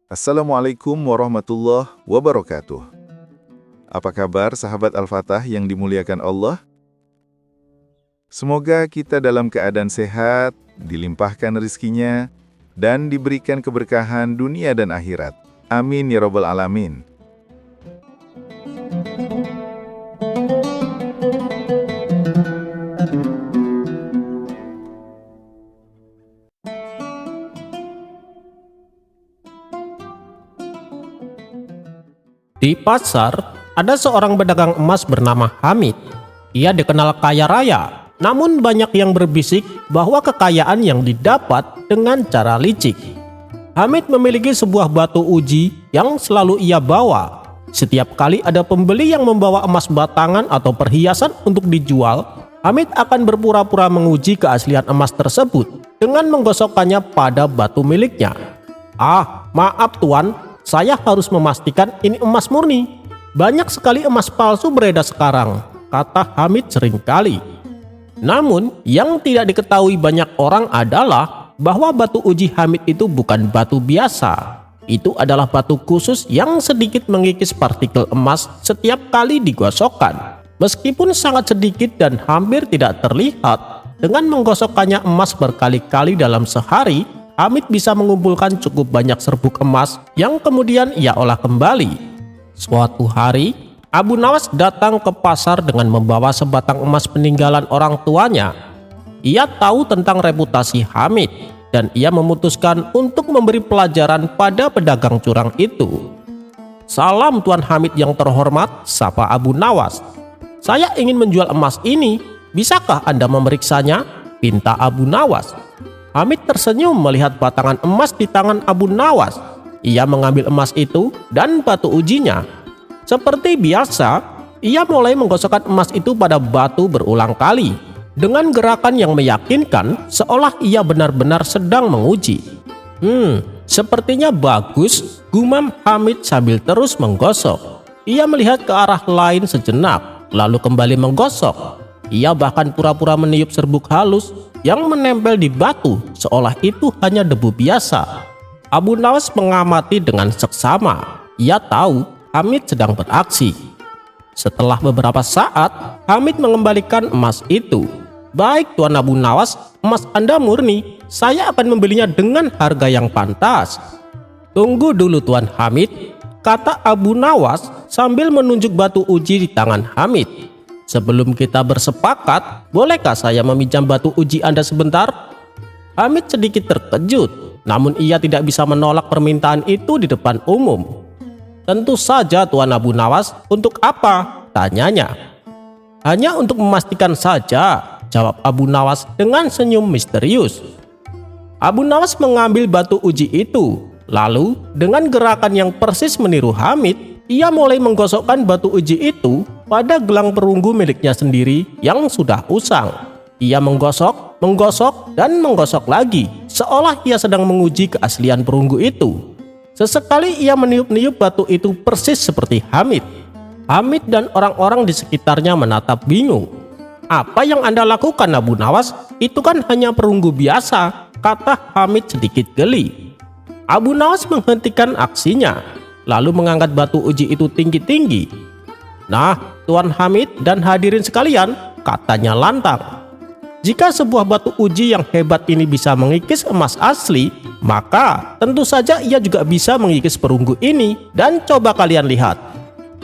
Assalamualaikum warahmatullahi wabarakatuh. Apa kabar sahabat Al-Fatah yang dimuliakan Allah? Semoga kita dalam keadaan sehat, dilimpahkan rezekinya, dan diberikan keberkahan dunia dan akhirat. Amin ya rabbal alamin. Di pasar, ada seorang pedagang emas bernama Hamid. Ia dikenal kaya raya, namun banyak yang berbisik bahwa kekayaan yang didapat dengan cara licik. Hamid memiliki sebuah batu uji yang selalu ia bawa. Setiap kali ada pembeli yang membawa emas batangan atau perhiasan untuk dijual, Hamid akan berpura-pura menguji keaslian emas tersebut dengan menggosokkannya pada batu miliknya. Maaf tuan, saya harus memastikan ini emas murni. Banyak sekali emas palsu beredar sekarang, kata Hamid seringkali. Namun, yang tidak diketahui banyak orang adalah bahwa batu uji Hamid itu bukan batu biasa. Itu adalah batu khusus yang sedikit mengikis partikel emas setiap kali digosokkan. Meskipun sangat sedikit dan hampir tidak terlihat, dengan menggosokkannya emas berkali-kali dalam sehari, Hamid bisa mengumpulkan cukup banyak serbuk emas yang kemudian ia olah kembali. Suatu hari, Abu Nawas datang ke pasar dengan membawa sebatang emas peninggalan orang tuanya. Ia tahu tentang reputasi Hamid dan ia memutuskan untuk memberi pelajaran pada pedagang curang itu. "Salam Tuan Hamid yang terhormat," sapa Abu Nawas. "Saya ingin menjual emas ini. Bisakah Anda memeriksanya?" pinta Abu Nawas. Hamid tersenyum melihat batangan emas di tangan Abu Nawas. Ia mengambil emas itu dan batu ujinya. Seperti biasa, ia mulai menggosokkan emas itu pada batu berulang kali. Dengan gerakan yang meyakinkan, seolah ia benar-benar sedang menguji. Sepertinya bagus, gumam Hamid sambil terus menggosok. Ia melihat ke arah lain sejenak, lalu kembali menggosok. Ia bahkan pura-pura meniup serbuk halus yang menempel di batu seolah itu hanya debu biasa. Abu Nawas mengamati dengan seksama. Ia tahu Hamid sedang beraksi. Setelah beberapa saat, Hamid mengembalikan emas itu. "Baik Tuan Abu Nawas, emas Anda murni. Saya akan membelinya dengan harga yang pantas." "Tunggu dulu Tuan Hamid," kata Abu Nawas sambil menunjuk batu uji di tangan Hamid. "Sebelum kita bersepakat, bolehkah saya meminjam batu uji Anda sebentar?" Hamid sedikit terkejut, namun ia tidak bisa menolak permintaan itu di depan umum. "Tentu saja Tuan Abu Nawas, untuk apa?" tanyanya. "Hanya untuk memastikan saja," jawab Abu Nawas dengan senyum misterius. Abu Nawas mengambil batu uji itu, lalu dengan gerakan yang persis meniru Hamid, ia mulai menggosokkan batu uji itu pada gelang perunggu miliknya sendiri yang sudah usang. Ia menggosok, dan menggosok lagi, seolah ia sedang menguji keaslian perunggu itu. Sesekali ia meniup-niup batu itu persis seperti Hamid. Hamid dan orang-orang di sekitarnya menatap bingung. "Apa yang Anda lakukan Abu Nawas? Itu kan hanya perunggu biasa," kata Hamid sedikit geli. Abu Nawas menghentikan aksinya, lalu mengangkat batu uji itu tinggi-tinggi. "Nah, Tuan Hamid dan hadirin sekalian," katanya lantang. "Jika sebuah batu uji yang hebat ini bisa mengikis emas asli, maka tentu saja ia juga bisa mengikis perunggu ini. Dan coba kalian lihat."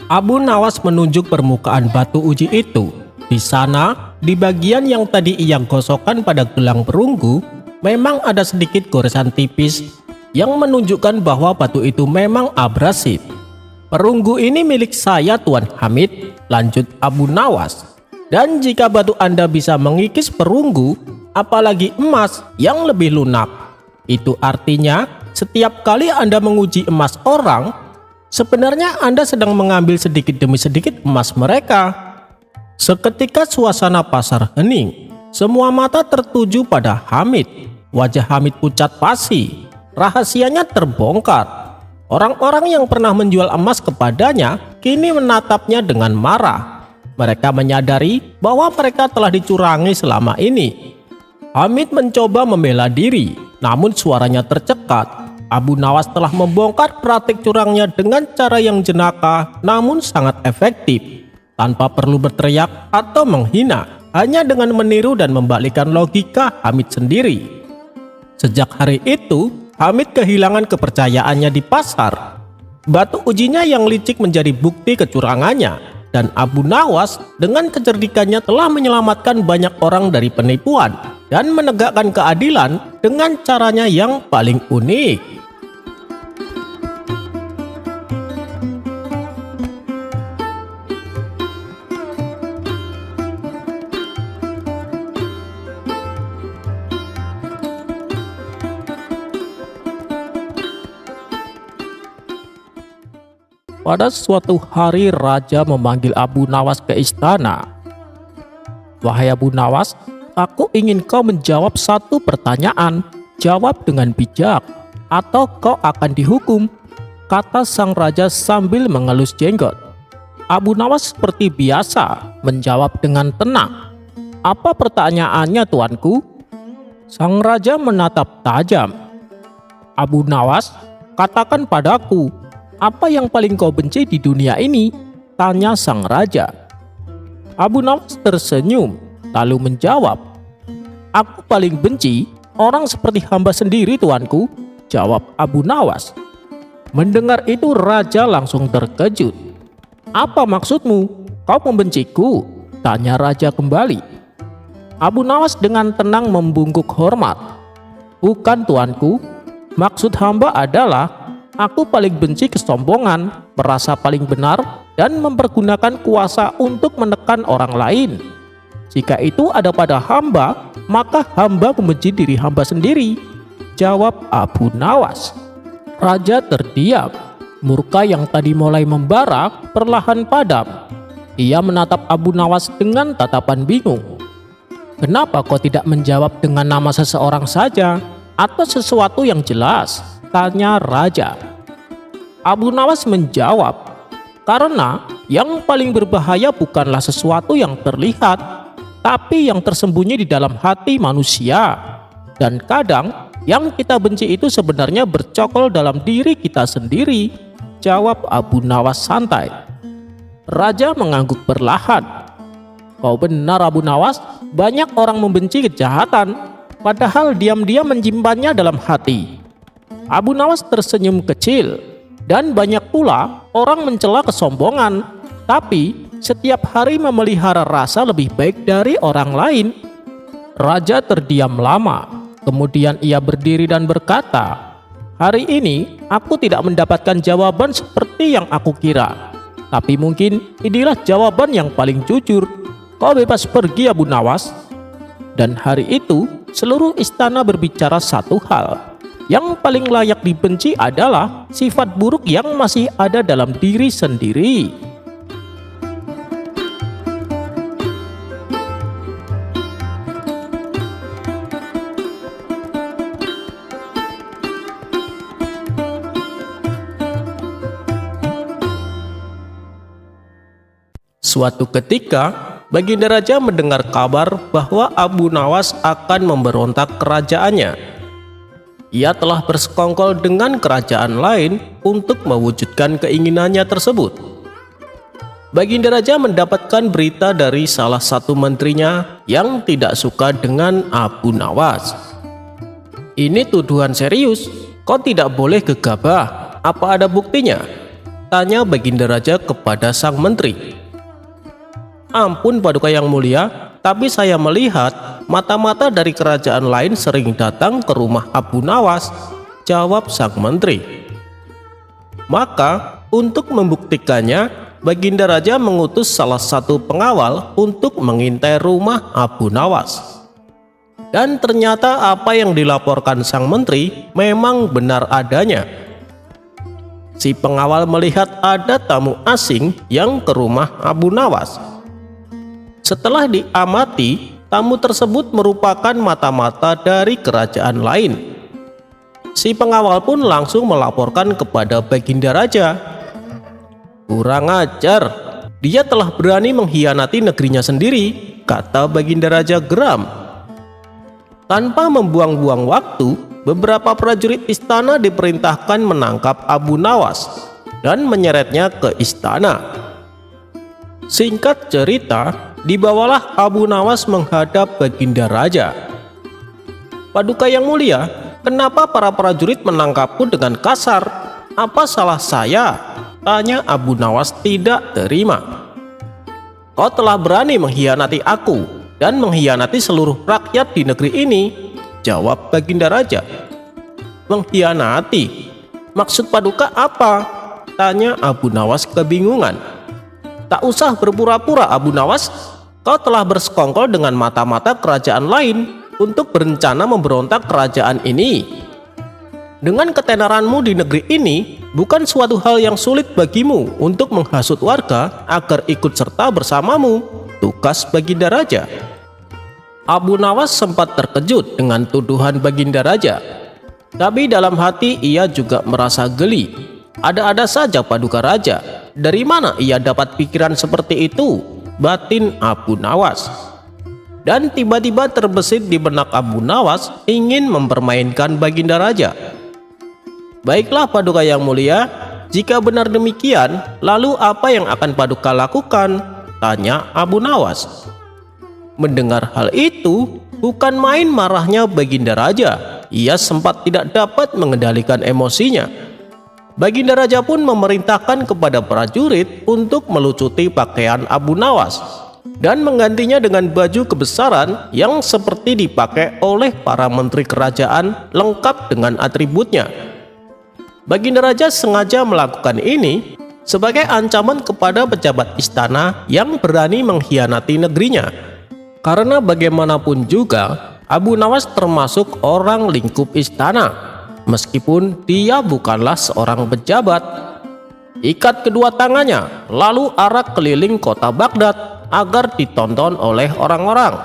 Abu Nawas menunjuk permukaan batu uji itu. Di sana, di bagian yang tadi ia gosokkan pada gelang perunggu, memang ada sedikit goresan tipis yang menunjukkan bahwa batu itu memang abrasif. "Perunggu ini milik saya Tuan Hamid," lanjut Abu Nawas. "Dan jika batu Anda bisa mengikis perunggu, apalagi emas yang lebih lunak, itu artinya setiap kali Anda menguji emas orang, sebenarnya Anda sedang mengambil sedikit demi sedikit emas mereka." Seketika suasana pasar hening. Semua mata tertuju pada Hamid. Wajah Hamid pucat pasi. Rahasianya terbongkar. Orang-orang yang pernah menjual emas kepadanya kini menatapnya dengan marah. Mereka menyadari bahwa mereka telah dicurangi selama ini. Hamid mencoba membela diri, namun suaranya tercekat. Abu Nawas telah membongkar praktik curangnya dengan cara yang jenaka namun sangat efektif, tanpa perlu berteriak atau menghina, hanya dengan meniru dan membalikkan logika Hamid sendiri. Sejak hari itu, Hamid kehilangan kepercayaannya di pasar. Batu ujinya yang licik menjadi bukti kecurangannya, dan Abu Nawas dengan kecerdikannya telah menyelamatkan banyak orang dari penipuan dan menegakkan keadilan dengan caranya yang paling unik. Pada suatu hari raja memanggil Abu Nawas ke istana. "Wahai Abu Nawas, aku ingin kau menjawab satu pertanyaan. Jawab dengan bijak, atau kau akan dihukum," kata sang raja sambil mengelus jenggot. Abu Nawas seperti biasa menjawab dengan tenang. "Apa pertanyaannya, tuanku?" Sang raja menatap tajam. "Abu Nawas, katakan padaku, apa yang paling kau benci di dunia ini?" tanya sang raja. Abu Nawas tersenyum, lalu menjawab, "Aku paling benci orang seperti hamba sendiri, tuanku," jawab Abu Nawas. Mendengar itu raja langsung terkejut. "Apa maksudmu? Kau membenciku?" tanya raja kembali. Abu Nawas dengan tenang membungkuk hormat. "Bukan, tuanku. Maksud hamba adalah aku paling benci kesombongan, merasa paling benar, dan mempergunakan kuasa untuk menekan orang lain. Jika itu ada pada hamba, maka hamba membenci diri hamba sendiri," jawab Abu Nawas. Raja terdiam. Murka yang tadi mulai membara perlahan padam. Ia menatap Abu Nawas dengan tatapan bingung. "Kenapa kau tidak menjawab dengan nama seseorang saja, atau sesuatu yang jelas?" tanya raja. Abu Nawas menjawab, "Karena yang paling berbahaya bukanlah sesuatu yang terlihat, tapi yang tersembunyi di dalam hati manusia. Dan kadang yang kita benci itu sebenarnya bercokol dalam diri kita sendiri," jawab Abu Nawas santai. Raja mengangguk perlahan. "Kau benar, Abu Nawas, banyak orang membenci kejahatan, padahal diam-diam menyimpannya dalam hati." Abu Nawas tersenyum kecil. "Dan banyak pula orang mencela kesombongan, tapi setiap hari memelihara rasa lebih baik dari orang lain." Raja terdiam lama, kemudian ia berdiri dan berkata, "Hari ini aku tidak mendapatkan jawaban seperti yang aku kira, tapi mungkin inilah jawaban yang paling jujur. Kau bebas pergi, Abu Nawas." Dan hari itu seluruh istana berbicara satu hal. Yang paling layak dibenci adalah sifat buruk yang masih ada dalam diri sendiri. Suatu ketika, Baginda Raja mendengar kabar bahwa Abu Nawas akan memberontak kerajaannya. Ia telah bersekongkol dengan kerajaan lain untuk mewujudkan keinginannya tersebut. Baginda Raja mendapatkan berita dari salah satu menterinya yang tidak suka dengan Abu Nawas. "Ini tuduhan serius, kau tidak boleh gegabah. Apa ada buktinya?" tanya Baginda Raja kepada sang menteri. "Ampun Paduka Yang Mulia, tapi saya melihat mata-mata dari kerajaan lain sering datang ke rumah Abu Nawas," jawab sang menteri. Maka untuk membuktikannya, Baginda Raja mengutus salah satu pengawal untuk mengintai rumah Abu Nawas. Dan ternyata apa yang dilaporkan sang menteri memang benar adanya. Si pengawal melihat ada tamu asing yang ke rumah Abu Nawas. Setelah diamati, tamu tersebut merupakan mata-mata dari kerajaan lain. Si pengawal pun langsung melaporkan kepada Baginda Raja. "Kurang ajar, dia telah berani mengkhianati negerinya sendiri," kata Baginda Raja geram. Tanpa membuang-buang waktu, beberapa prajurit istana diperintahkan menangkap Abu Nawas dan menyeretnya ke istana. Singkat cerita, dibawalah Abu Nawas menghadap Baginda Raja. "Paduka yang mulia, kenapa para prajurit menangkapku dengan kasar? Apa salah saya?" tanya Abu Nawas tidak terima. "Kau telah berani mengkhianati aku dan mengkhianati seluruh rakyat di negeri ini," jawab Baginda Raja. "Mengkhianati? Maksud paduka apa?" tanya Abu Nawas kebingungan. "Tak usah berpura-pura Abu Nawas, kau telah bersekongkol dengan mata-mata kerajaan lain untuk berencana memberontak kerajaan ini. Dengan ketenaranmu di negeri ini, bukan suatu hal yang sulit bagimu untuk menghasut warga agar ikut serta bersamamu," tugas Baginda Raja. Abu Nawas sempat terkejut dengan tuduhan Baginda Raja, tapi dalam hati ia juga merasa geli. Ada-ada saja paduka raja, dari mana ia dapat pikiran seperti itu, batin Abu Nawas. Dan tiba-tiba terbesit di benak Abu Nawas ingin mempermainkan Baginda Raja. "Baiklah paduka yang mulia, jika benar demikian, lalu apa yang akan paduka lakukan?" tanya Abu Nawas. Mendengar hal itu, bukan main marahnya Baginda Raja. Ia sempat tidak dapat mengendalikan emosinya. Baginda Raja pun memerintahkan kepada prajurit untuk melucuti pakaian Abu Nawas dan menggantinya dengan baju kebesaran yang seperti dipakai oleh para menteri kerajaan lengkap dengan atributnya. Baginda Raja sengaja melakukan ini sebagai ancaman kepada pejabat istana yang berani mengkhianati negerinya. Karena bagaimanapun juga, Abu Nawas termasuk orang lingkup istana. Meskipun dia bukanlah seorang pejabat. Ikat kedua tangannya, lalu arak keliling kota Baghdad agar ditonton oleh orang-orang.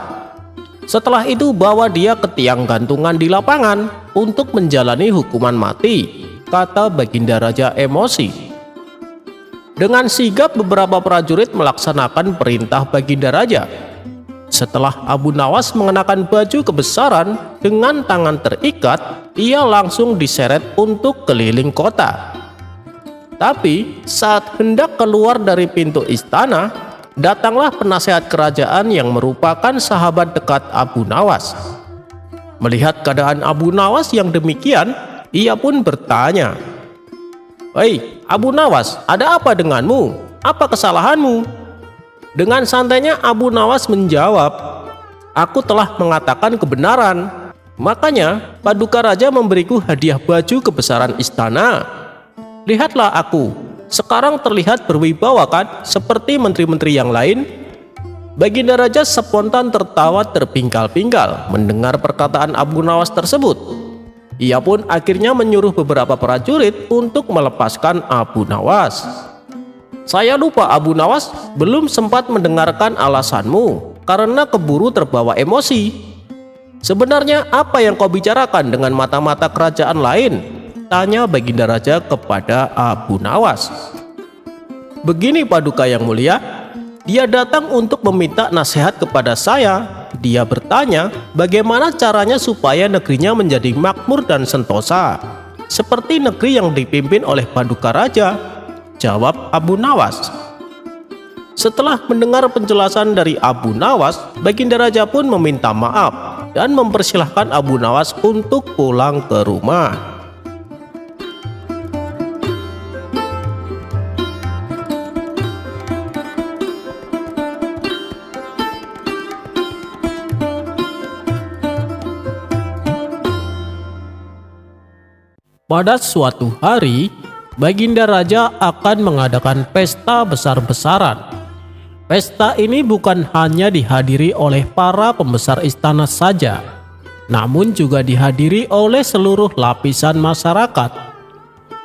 Setelah itu bawa dia ke tiang gantungan di lapangan untuk menjalani hukuman mati, kata Baginda Raja emosi. Dengan sigap beberapa prajurit melaksanakan perintah Baginda Raja. Setelah Abu Nawas mengenakan baju kebesaran dengan tangan terikat, ia langsung diseret untuk keliling kota. Tapi saat hendak keluar dari pintu istana, datanglah penasehat kerajaan yang merupakan sahabat dekat Abu Nawas. Melihat keadaan Abu Nawas yang demikian, ia pun bertanya, "Hei Abu Nawas, ada apa denganmu? Apa kesalahanmu?" Dengan santainya Abu Nawas menjawab, "Aku telah mengatakan kebenaran. Makanya paduka raja memberiku hadiah baju kebesaran istana. Lihatlah aku, sekarang terlihat berwibawa kan, seperti menteri-menteri yang lain?" Baginda Raja spontan tertawa terpingkal-pingkal mendengar perkataan Abu Nawas tersebut. Ia pun akhirnya menyuruh beberapa prajurit untuk melepaskan Abu Nawas. "Saya lupa Abu Nawas, belum sempat mendengarkan alasanmu karena keburu terbawa emosi. Sebenarnya apa yang kau bicarakan dengan mata-mata kerajaan lain?" tanya Baginda Raja kepada Abu Nawas. "Begini paduka yang mulia, dia datang untuk meminta nasihat kepada saya. Dia bertanya bagaimana caranya supaya negerinya menjadi makmur dan sentosa, seperti negeri yang dipimpin oleh paduka raja," jawab Abu Nawas. Setelah mendengar penjelasan dari Abu Nawas, Baginda Raja pun meminta maaf dan mempersilahkan Abu Nawas untuk pulang ke rumah. Pada suatu hari, Baginda Raja akan mengadakan pesta besar-besaran. Pesta ini bukan hanya dihadiri oleh para pembesar istana saja, namun juga dihadiri oleh seluruh lapisan masyarakat,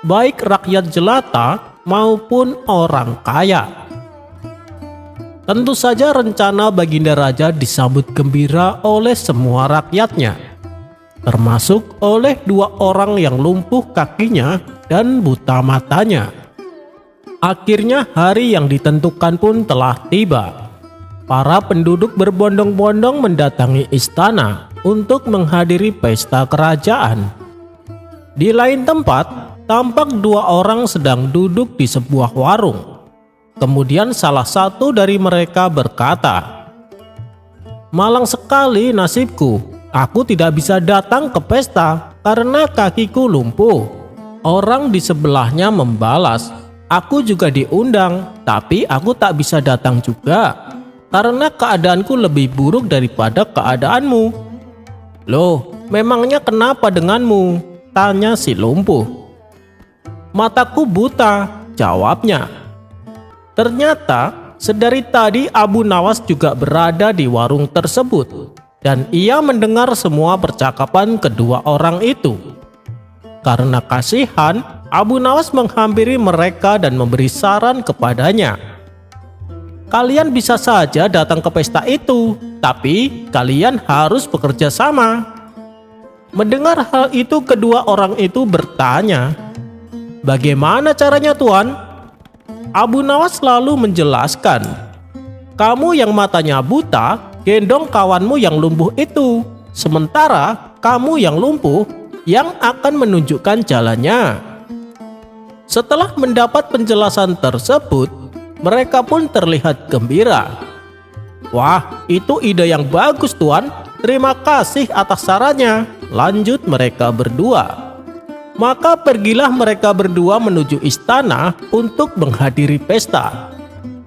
baik rakyat jelata maupun orang kaya. Tentu saja rencana Baginda Raja disambut gembira oleh semua rakyatnya, termasuk oleh dua orang yang lumpuh kakinya dan buta matanya. Akhirnya hari yang ditentukan pun telah tiba. Para penduduk berbondong-bondong mendatangi istana untuk menghadiri pesta kerajaan. Di lain tempat, tampak dua orang sedang duduk di sebuah warung. Kemudian salah satu dari mereka berkata, "Malang sekali nasibku, aku tidak bisa datang ke pesta karena kakiku lumpuh." Orang di sebelahnya membalas, "Aku juga diundang, tapi aku tak bisa datang juga karena keadaanku lebih buruk daripada keadaanmu." "Loh, memangnya kenapa denganmu?" tanya si lumpuh. "Mataku buta," jawabnya. Ternyata sedari tadi Abu Nawas juga berada di warung tersebut dan ia mendengar semua percakapan kedua orang itu. Karena kasihan, Abu Nawas menghampiri mereka dan memberi saran kepadanya. "Kalian bisa saja datang ke pesta itu, tapi kalian harus bekerja sama." Mendengar hal itu, kedua orang itu bertanya, "Bagaimana caranya, Tuan?" Abu Nawas lalu menjelaskan, "Kamu yang matanya buta, gendong kawanmu yang lumpuh itu, sementara kamu yang lumpuh yang akan menunjukkan jalannya." Setelah mendapat penjelasan tersebut, mereka pun terlihat gembira. "Wah, itu ide yang bagus, Tuan. Terima kasih atas sarannya," lanjut mereka berdua. Maka pergilah mereka berdua menuju istana untuk menghadiri pesta.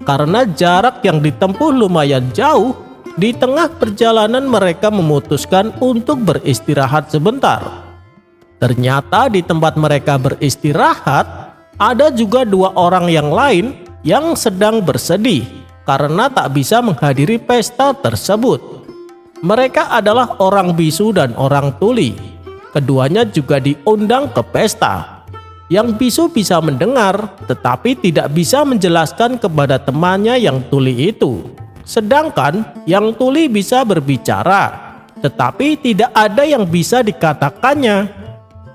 Karena jarak yang ditempuh lumayan jauh, di tengah perjalanan mereka memutuskan untuk beristirahat sebentar. Ternyata di tempat mereka beristirahat, ada juga dua orang yang lain yang sedang bersedih karena tak bisa menghadiri pesta tersebut. Mereka adalah orang bisu dan orang tuli. Keduanya juga diundang ke pesta. Yang bisu bisa mendengar, tetapi tidak bisa menjelaskan kepada temannya yang tuli itu. Sedangkan yang tuli bisa berbicara, tetapi tidak ada yang bisa dikatakannya.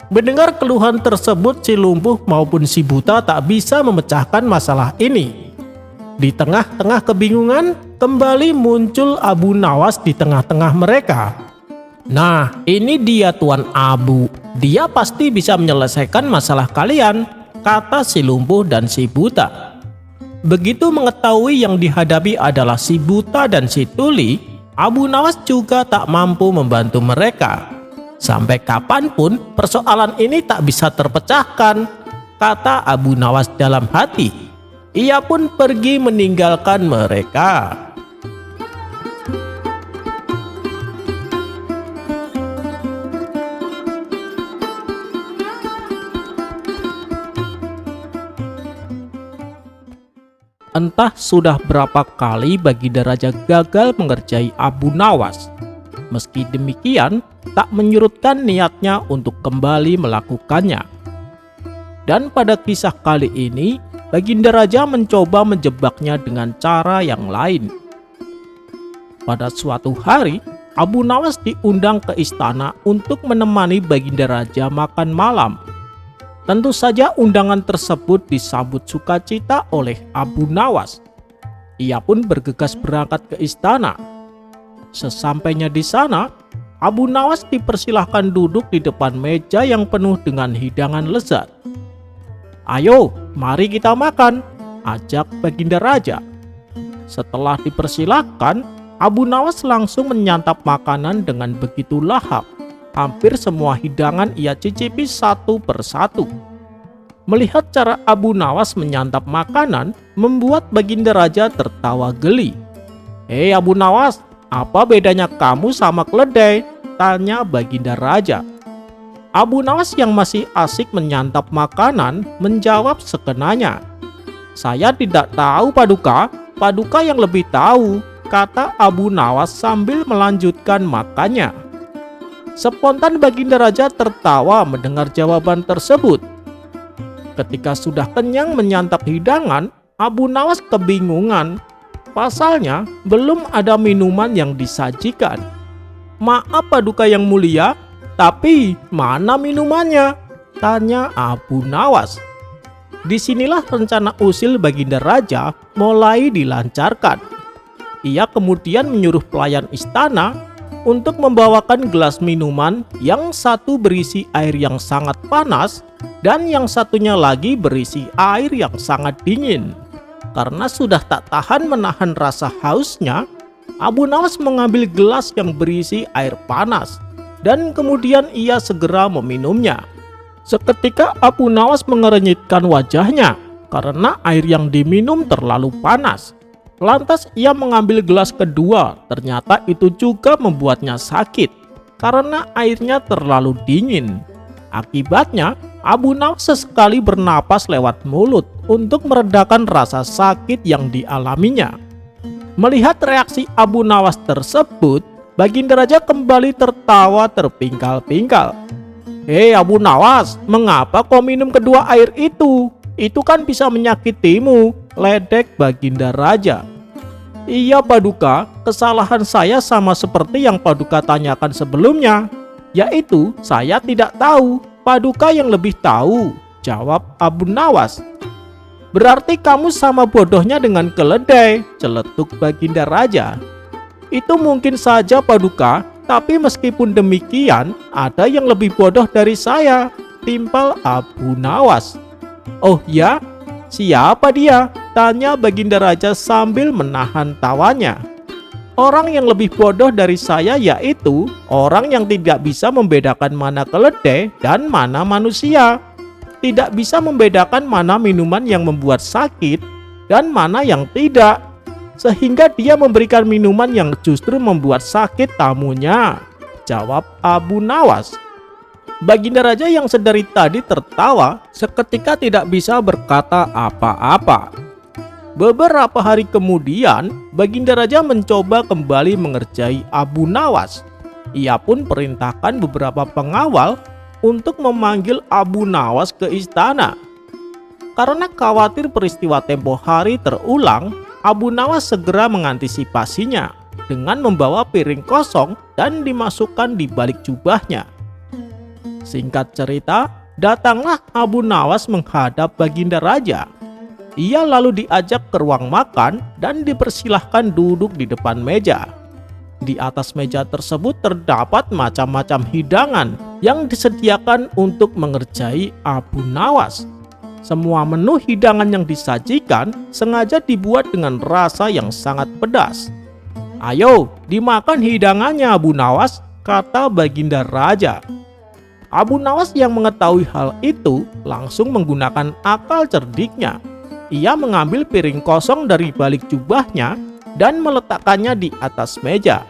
Mendengar keluhan tersebut, si lumpuh maupun si buta tak bisa memecahkan masalah ini. Di tengah-tengah kebingungan, kembali muncul Abu Nawas di tengah-tengah mereka. "Nah, ini dia Tuan Abu. Dia pasti bisa menyelesaikan masalah kalian," kata si lumpuh dan si buta. Begitu mengetahui yang dihadapi adalah si buta dan si tuli, Abu Nawas juga tak mampu membantu mereka. "Sampai kapanpun persoalan ini tak bisa terpecahkan," kata Abu Nawas dalam hati. Ia pun pergi meninggalkan mereka. Entah sudah berapa kali Baginda Raja gagal mengerjai Abu Nawas. Meski demikian, tak menyurutkan niatnya untuk kembali melakukannya. Dan pada kisah kali ini, Baginda Raja mencoba menjebaknya dengan cara yang lain. Pada suatu hari, Abu Nawas diundang ke istana untuk menemani Baginda Raja makan malam. Tentu saja undangan tersebut disambut sukacita oleh Abu Nawas. Ia pun bergegas berangkat ke istana. Sesampainya di sana, Abu Nawas dipersilahkan duduk di depan meja yang penuh dengan hidangan lezat. "Ayo, mari kita makan," ajak Baginda Raja. Setelah dipersilahkan, Abu Nawas langsung menyantap makanan dengan begitu lahap. Hampir semua hidangan ia cicipi satu persatu. Melihat cara Abu Nawas menyantap makanan, membuat Baginda Raja tertawa geli. "Hei Abu Nawas, apa bedanya kamu sama keledai?" tanya Baginda Raja. Abu Nawas yang masih asik menyantap makanan menjawab sekenanya. "Saya tidak tahu Paduka, Paduka yang lebih tahu," kata Abu Nawas sambil melanjutkan makannya. Spontan Baginda Raja tertawa mendengar jawaban tersebut. Ketika sudah kenyang menyantap hidangan, Abu Nawas kebingungan. Pasalnya belum ada minuman yang disajikan. "Maaf Paduka yang mulia, tapi mana minumannya?" tanya Abu Nawas. Disinilah rencana usil Baginda Raja mulai dilancarkan. Ia kemudian menyuruh pelayan istana untuk membawakan gelas minuman yang satu berisi air yang sangat panas dan yang satunya lagi berisi air yang sangat dingin. Karena sudah tak tahan menahan rasa hausnya, Abu Nawas mengambil gelas yang berisi air panas dan kemudian ia segera meminumnya. Seketika Abu Nawas mengerenyitkan wajahnya karena air yang diminum terlalu panas. Lantas ia mengambil gelas kedua, ternyata itu juga membuatnya sakit karena airnya terlalu dingin. Akibatnya, Abu Nawas sesekali bernapas lewat mulut untuk meredakan rasa sakit yang dialaminya. Melihat reaksi Abu Nawas tersebut, Baginda Raja kembali tertawa terpingkal-pingkal. "Hei Abu Nawas, mengapa kau minum kedua air itu? Itu kan bisa menyakitimu," ledek Baginda Raja. "Iya Paduka, kesalahan saya sama seperti yang Paduka tanyakan sebelumnya, yaitu saya tidak tahu, Paduka yang lebih tahu," jawab Abu Nawas. "Berarti kamu sama bodohnya dengan keledai," celetuk Baginda Raja. "Itu mungkin saja Paduka, tapi meskipun demikian ada yang lebih bodoh dari saya," timpal Abu Nawas. "Oh ya? Siapa dia?" tanya Baginda Raja sambil menahan tawanya. "Orang yang lebih bodoh dari saya yaitu orang yang tidak bisa membedakan mana keledai dan mana manusia. Tidak bisa membedakan mana minuman yang membuat sakit dan mana yang tidak. Sehingga dia memberikan minuman yang justru membuat sakit tamunya," jawab Abu Nawas. Baginda Raja yang sedari tadi tertawa seketika tidak bisa berkata apa-apa. Beberapa hari kemudian, Baginda Raja mencoba kembali mengerjai Abu Nawas. Ia pun perintahkan beberapa pengawal untuk memanggil Abu Nawas ke istana. Karena khawatir peristiwa tempo hari terulang, Abu Nawas segera mengantisipasinya dengan membawa piring kosong dan dimasukkan di balik jubahnya. Singkat cerita, datanglah Abu Nawas menghadap Baginda Raja. Ia lalu diajak ke ruang makan dan dipersilahkan duduk di depan meja. Di atas meja tersebut terdapat macam-macam hidangan yang disediakan untuk mengerjai Abu Nawas. Semua menu hidangan yang disajikan sengaja dibuat dengan rasa yang sangat pedas. "Ayo, dimakan hidangannya Abu Nawas," kata Baginda Raja. Abu Nawas yang mengetahui hal itu langsung menggunakan akal cerdiknya. Ia mengambil piring kosong dari balik jubahnya dan meletakkannya di atas meja.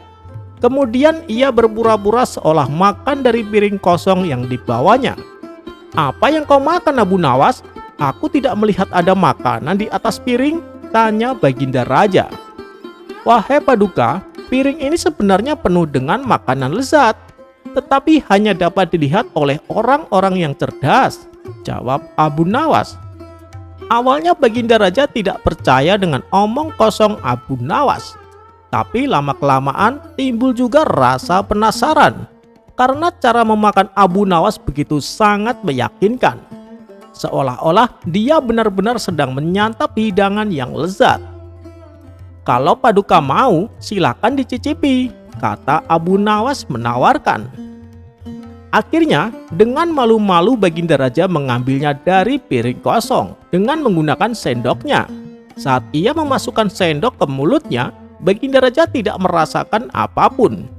Kemudian ia berpura-pura seolah makan dari piring kosong yang dibawanya. "Apa yang kau makan Abu Nawas? Aku tidak melihat ada makanan di atas piring," tanya Baginda Raja. "Wahai Paduka, piring ini sebenarnya penuh dengan makanan lezat, tetapi hanya dapat dilihat oleh orang-orang yang cerdas," jawab Abu Nawas. Awalnya Baginda Raja tidak percaya dengan omong kosong Abu Nawas. Tapi lama-kelamaan timbul juga rasa penasaran karena cara memakan Abu Nawas begitu sangat meyakinkan. Seolah-olah dia benar-benar sedang menyantap hidangan yang lezat. "Kalau Paduka mau, silakan dicicipi," kata Abu Nawas menawarkan. Akhirnya, dengan malu-malu Baginda Raja mengambilnya dari piring kosong dengan menggunakan sendoknya. Saat ia memasukkan sendok ke mulutnya, Baginda Raja tidak merasakan apapun.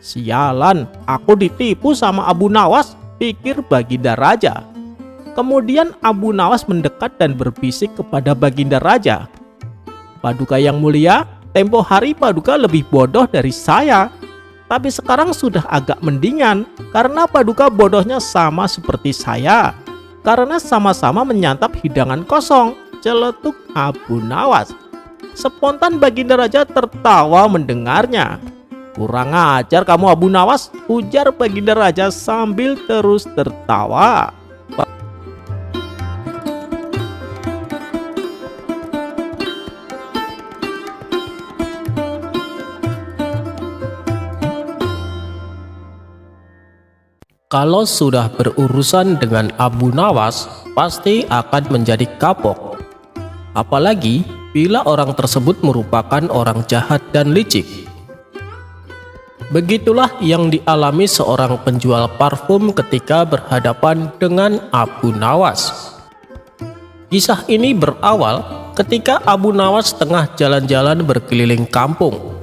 "Sialan, aku ditipu sama Abu Nawas," pikir Baginda Raja. Kemudian Abu Nawas mendekat dan berbisik kepada Baginda Raja. "Paduka yang mulia, tempo hari Paduka lebih bodoh dari saya. Tapi sekarang sudah agak mendingan karena Paduka bodohnya sama seperti saya. Karena sama-sama menyantap hidangan kosong," celetuk Abu Nawas. Spontan Baginda Raja tertawa mendengarnya. "Kurang ajar kamu Abu Nawas," ujar Baginda Raja sambil terus tertawa. Kalau sudah berurusan dengan Abu Nawas, pasti akan menjadi kapok. Apalagi bila orang tersebut merupakan orang jahat dan licik. Begitulah yang dialami seorang penjual parfum ketika berhadapan dengan Abu Nawas. Kisah ini berawal ketika Abu Nawas tengah jalan-jalan berkeliling kampung,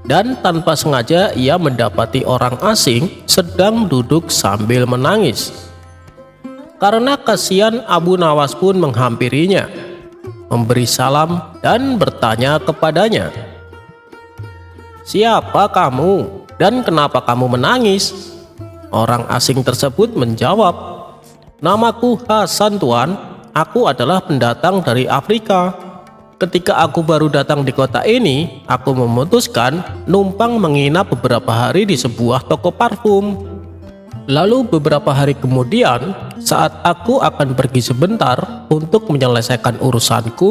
dan tanpa sengaja ia mendapati orang asing sedang duduk sambil menangis. Karena kasihan, Abu Nawas pun menghampirinya, memberi salam dan bertanya kepadanya, "Siapa kamu dan kenapa kamu menangis?" Orang asing tersebut menjawab, "Namaku Hasan, Tuan. Aku adalah pendatang dari Afrika. Ketika aku baru datang di kota ini, aku memutuskan numpang menginap beberapa hari di sebuah toko parfum. Lalu beberapa hari kemudian, saat aku akan pergi sebentar untuk menyelesaikan urusanku,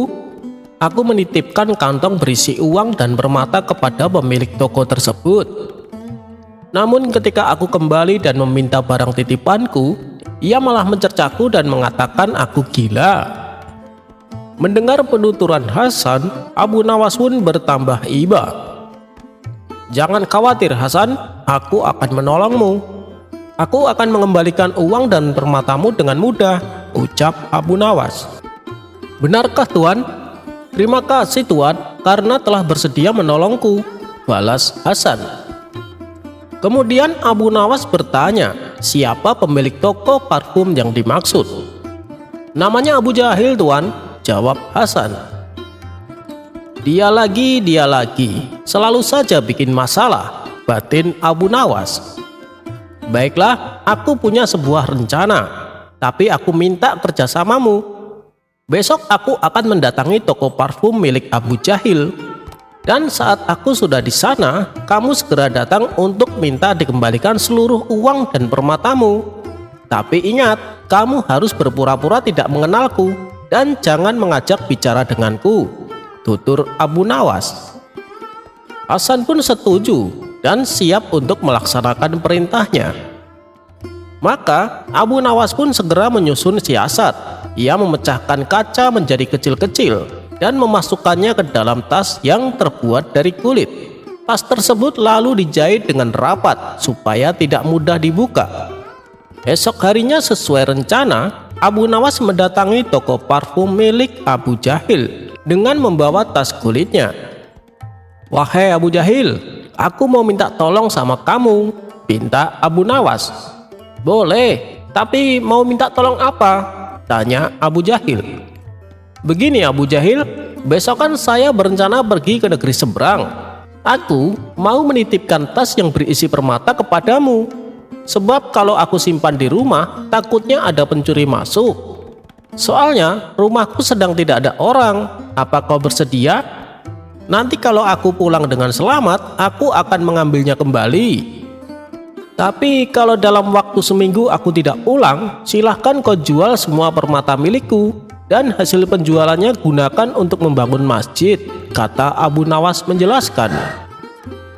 aku menitipkan kantong berisi uang dan permata kepada pemilik toko tersebut. Namun ketika aku kembali dan meminta barang titipanku, ia malah mencercaku dan mengatakan aku gila." Mendengar penuturan Hasan, Abu Nawas pun bertambah iba. "Jangan khawatir Hasan, aku akan menolongmu. Aku akan mengembalikan uang dan permatamu dengan mudah," ucap Abu Nawas. "Benarkah Tuan?" "Terima kasih Tuan karena telah bersedia menolongku," balas Hasan. Kemudian Abu Nawas bertanya, siapa pemilik toko parfum yang dimaksud. "Namanya Abu Jahil Tuan," jawab Hasan. Dia lagi, selalu saja bikin masalah," batin Abu Nawas. "Baiklah, aku punya sebuah rencana, tapi aku minta kerjasamamu. Besok aku akan mendatangi toko parfum milik Abu Jahil, dan saat aku sudah di sana, kamu segera datang untuk minta dikembalikan seluruh uang dan permatamu. Tapi ingat, kamu harus berpura-pura tidak mengenalku dan jangan mengajak bicara denganku," tutur Abu Nawas. Hasan pun setuju dan siap untuk melaksanakan perintahnya. Maka Abu Nawas pun segera menyusun siasat. Ia memecahkan kaca menjadi kecil-kecil dan memasukkannya ke dalam tas yang terbuat dari kulit. Tas tersebut lalu dijahit dengan rapat supaya tidak mudah dibuka. Esok harinya sesuai rencana, Abu Nawas mendatangi toko parfum milik Abu Jahil dengan membawa tas kulitnya. "Wahai Abu Jahil, aku mau minta tolong sama kamu," pinta Abu Nawas. "Boleh, tapi mau minta tolong apa?" tanya Abu Jahil. "Begini Abu Jahil, besok kan saya berencana pergi ke negeri seberang. Aku mau menitipkan tas yang berisi permata kepadamu. Sebab kalau aku simpan di rumah, takutnya ada pencuri masuk. Soalnya rumahku sedang tidak ada orang. Apa kau bersedia? Nanti kalau aku pulang dengan selamat, aku akan mengambilnya kembali. Tapi kalau dalam waktu seminggu aku tidak pulang, silahkan kau jual semua permata milikku dan hasil penjualannya gunakan untuk membangun masjid," kata Abu Nawas menjelaskan.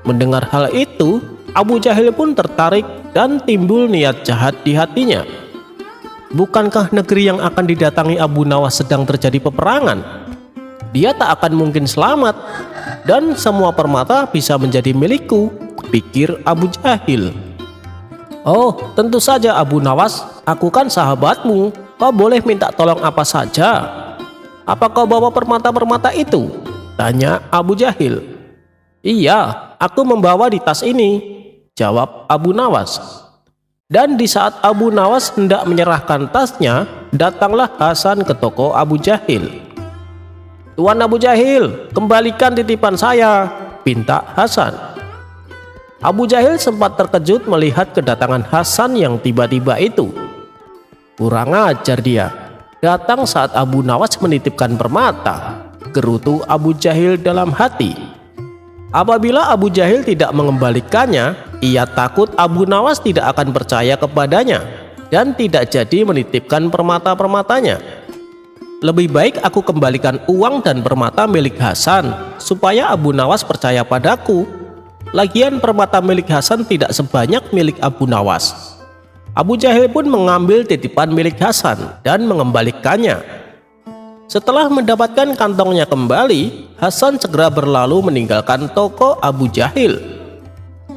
Mendengar hal itu, Abu Jahil pun tertarik dan timbul niat jahat di hatinya. Bukankah negeri yang akan didatangi Abu Nawas sedang terjadi peperangan? Dia tak akan mungkin selamat dan semua permata bisa menjadi milikku, pikir Abu Jahil. "Oh, tentu saja Abu Nawas, aku kan sahabatmu. Kau boleh minta tolong apa saja. Apa kau bawa permata-permata itu?" tanya Abu Jahil. "Iya, aku membawa di tas ini," jawab Abu Nawas. Dan di saat Abu Nawas hendak menyerahkan tasnya, datanglah Hasan ke toko Abu Jahil. "Tuan Abu Jahil, kembalikan titipan saya," pinta Hasan. Abu Jahil sempat terkejut melihat kedatangan Hasan yang tiba-tiba itu. Kurang ajar dia, datang saat Abu Nawas menitipkan permata, gerutu Abu Jahil dalam hati. Apabila Abu Jahil tidak mengembalikannya, ia takut Abu Nawas tidak akan percaya kepadanya dan tidak jadi menitipkan permata-permatanya. Lebih baik aku kembalikan uang dan permata milik Hasan supaya Abu Nawas percaya padaku. Lagian permata milik Hasan tidak sebanyak milik Abu Nawas. Abu Jahil pun mengambil titipan milik Hasan dan mengembalikannya. Setelah mendapatkan kantongnya kembali, Hasan segera berlalu meninggalkan toko Abu Jahil.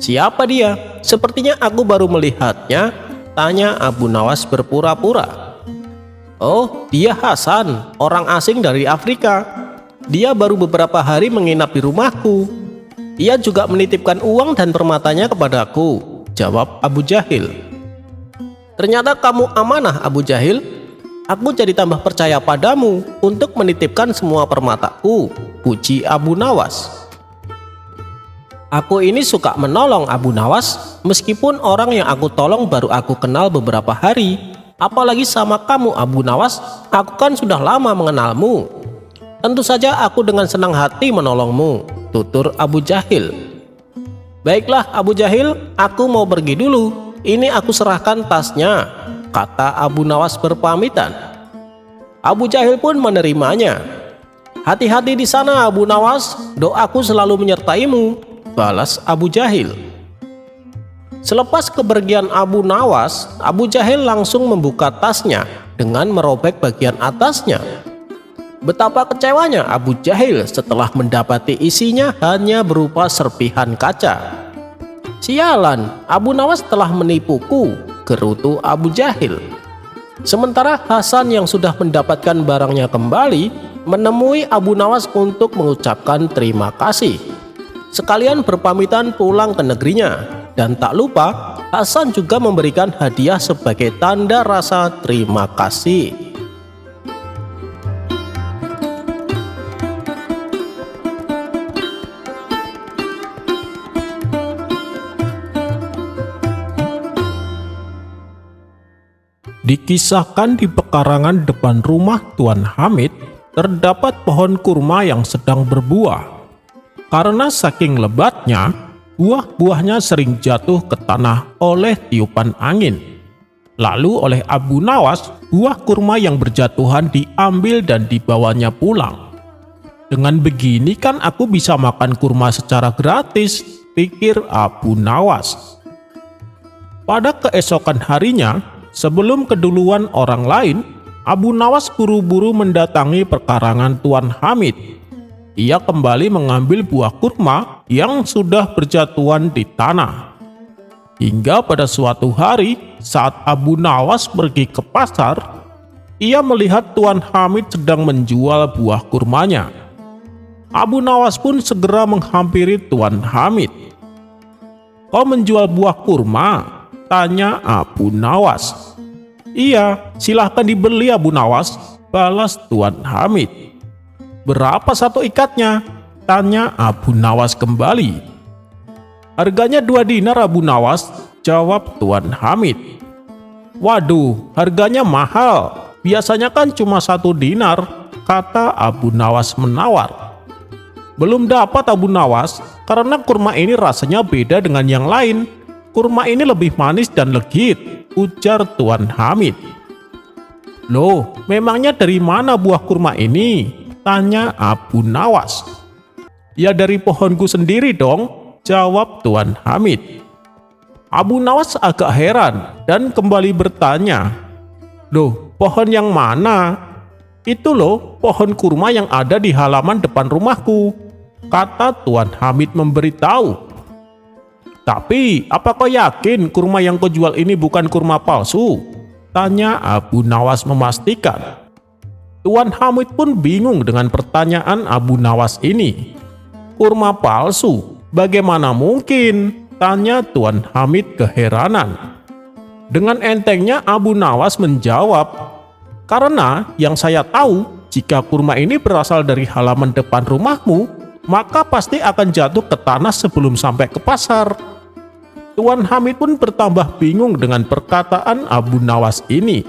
Siapa dia? Sepertinya aku baru melihatnya, tanya Abu Nawas berpura-pura. Oh, dia Hasan, orang asing dari Afrika. Dia baru beberapa hari menginap di rumahku. Ia juga menitipkan uang dan permatanya kepadaku, jawab Abu Jahil. Ternyata kamu amanah, Abu Jahil. Aku jadi tambah percaya padamu untuk menitipkan semua permataku, puji Abu Nawas. Aku ini suka menolong, Abu Nawas, meskipun orang yang aku tolong baru aku kenal beberapa hari. Apalagi sama kamu, Abu Nawas, aku kan sudah lama mengenalmu. Tentu saja aku dengan senang hati menolongmu, tutur Abu Jahil. Baiklah Abu Jahil, aku mau pergi dulu. Ini aku serahkan tasnya, kata Abu Nawas berpamitan. Abu Jahil pun menerimanya. Hati-hati di sana Abu Nawas, doaku selalu menyertaimu, balas Abu Jahil. Selepas kepergian Abu Nawas, Abu Jahil langsung membuka tasnya dengan merobek bagian atasnya. Betapa kecewanya Abu Jahil setelah mendapati isinya hanya berupa serpihan kaca. Sialan, Abu Nawas telah menipuku, gerutu Abu Jahil. Sementara Hasan yang sudah mendapatkan barangnya kembali menemui Abu Nawas untuk mengucapkan terima kasih. Sekalian berpamitan pulang ke negerinya, dan tak lupa Hasan juga memberikan hadiah sebagai tanda rasa terima kasih. Dikisahkan di pekarangan depan rumah Tuan Hamid terdapat pohon kurma yang sedang berbuah. Karena saking lebatnya, buah-buahnya sering jatuh ke tanah oleh tiupan angin. Lalu oleh Abu Nawas, buah kurma yang berjatuhan diambil dan dibawanya pulang. Dengan begini kan aku bisa makan kurma secara gratis, pikir Abu Nawas. Pada keesokan harinya, sebelum keduluan orang lain, Abu Nawas buru-buru mendatangi perkarangan Tuan Hamid. Ia kembali mengambil buah kurma yang sudah berjatuhan di tanah. Hingga pada suatu hari, saat Abu Nawas pergi ke pasar, ia melihat Tuan Hamid sedang menjual buah kurmanya. Abu Nawas pun segera menghampiri Tuan Hamid. "Kau menjual buah kurma?" tanya Abu Nawas. "Iya, silahkan dibeli Abu Nawas," balas Tuan Hamid. "Berapa satu ikatnya?" tanya Abu Nawas kembali. "Harganya 2 dinar Abu Nawas," jawab Tuan Hamid. "Waduh, harganya mahal. Biasanya kan cuma 1 dinar," kata Abu Nawas menawar. "Belum dapat Abu Nawas, karena kurma ini rasanya beda dengan yang lain. Kurma ini lebih manis dan legit," ujar Tuan Hamid. "Loh, memangnya dari mana buah kurma ini?" tanya Abu Nawas. "Ya dari pohonku sendiri dong," jawab Tuan Hamid. Abu Nawas agak heran dan kembali bertanya, "Loh, pohon yang mana?" "Itu loh, pohon kurma yang ada di halaman depan rumahku," kata Tuan Hamid memberitahu. "Tapi, apa kau yakin kurma yang kau jual ini bukan kurma palsu?" tanya Abu Nawas memastikan. Tuan Hamid pun bingung dengan pertanyaan Abu Nawas ini. "Kurma palsu? Bagaimana mungkin?" tanya Tuan Hamid keheranan. Dengan entengnya Abu Nawas menjawab, "Karena yang saya tahu, jika kurma ini berasal dari halaman depan rumahmu, maka pasti akan jatuh ke tanah sebelum sampai ke pasar." Tuan Hamid pun bertambah bingung dengan perkataan Abu Nawas ini.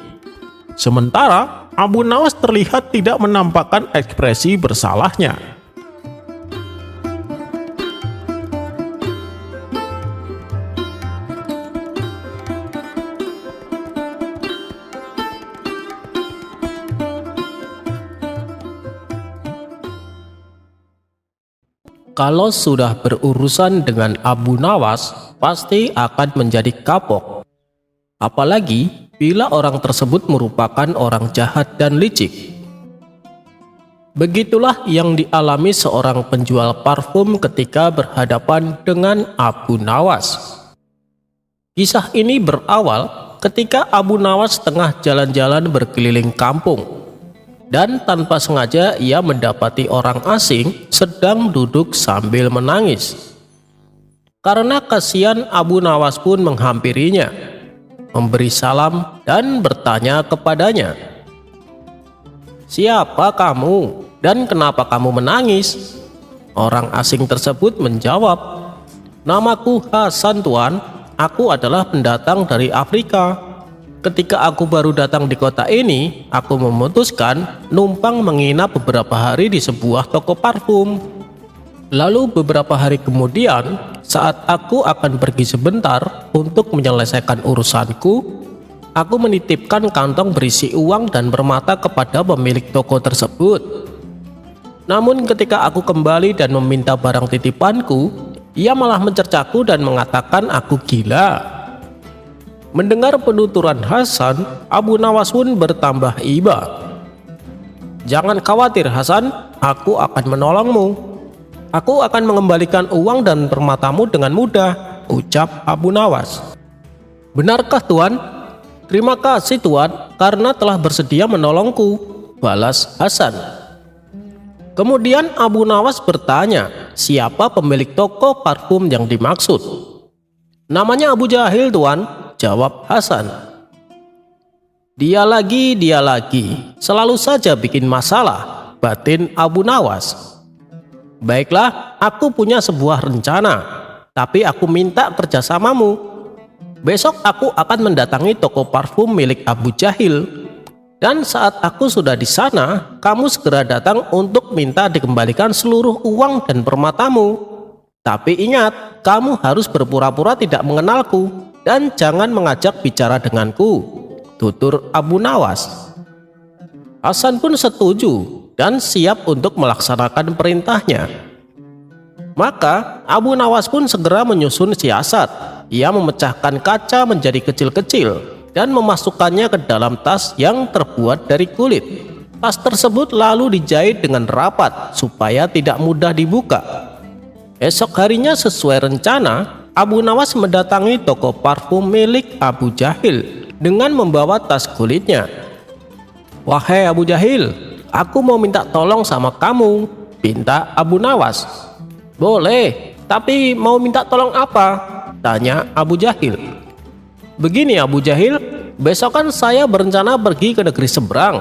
Sementara Abu Nawas terlihat tidak menampakkan ekspresi bersalahnya. Kalau sudah berurusan dengan Abu Nawas, pasti akan menjadi kapok. Apalagi bila orang tersebut merupakan orang jahat dan licik. Begitulah yang dialami seorang penjual parfum ketika berhadapan dengan Abu Nawas. Kisah ini berawal ketika Abu Nawas tengah jalan-jalan berkeliling kampung, dan tanpa sengaja ia mendapati orang asing sedang duduk sambil menangis. Karena kasihan, Abu Nawas pun menghampirinya, memberi salam dan bertanya kepadanya, "Siapa kamu dan kenapa kamu menangis?" Orang asing tersebut menjawab, "Namaku Hasan, Tuan. Aku adalah pendatang dari Afrika. Ketika aku baru datang di kota ini, aku memutuskan numpang menginap beberapa hari di sebuah toko parfum. Lalu beberapa hari kemudian, saat aku akan pergi sebentar untuk menyelesaikan urusanku, aku menitipkan kantong berisi uang dan permata kepada pemilik toko tersebut. Namun ketika aku kembali dan meminta barang titipanku, ia malah mencercaku dan mengatakan aku gila." Mendengar penuturan Hasan, Abu Nawas pun bertambah iba. "Jangan khawatir Hasan, aku akan menolongmu. Aku akan mengembalikan uang dan permatamu dengan mudah," ucap Abu Nawas. "Benarkah Tuan?" "Terima kasih Tuan, karena telah bersedia menolongku," balas Hasan. Kemudian Abu Nawas bertanya, siapa pemilik toko parfum yang dimaksud. "Namanya Abu Jahil Tuan," jawab Hasan. Dia lagi, selalu saja bikin masalah," batin Abu Nawas. "Baiklah, aku punya sebuah rencana, tapi aku minta kerjasamamu. Besok aku akan mendatangi toko parfum milik Abu Jahil. Dan saat aku sudah di sana, kamu segera datang untuk minta dikembalikan seluruh uang dan permatamu. Tapi ingat, kamu harus berpura-pura tidak mengenalku dan jangan mengajak bicara denganku," tutur Abu Nawas. Hasan pun setuju dan siap untuk melaksanakan perintahnya. Maka Abu Nawas pun segera menyusun siasat. Ia memecahkan kaca menjadi kecil-kecil dan memasukkannya ke dalam tas yang terbuat dari kulit. Tas tersebut lalu dijahit dengan rapat supaya tidak mudah dibuka. Esok harinya sesuai rencana, Abu Nawas mendatangi toko parfum milik Abu Jahil dengan membawa tas kulitnya. "Wahai Abu Jahil, aku mau minta tolong sama kamu," pinta Abu Nawas. "Boleh, tapi mau minta tolong apa?" tanya Abu Jahil. "Begini Abu Jahil, besok kan saya berencana pergi ke negeri seberang.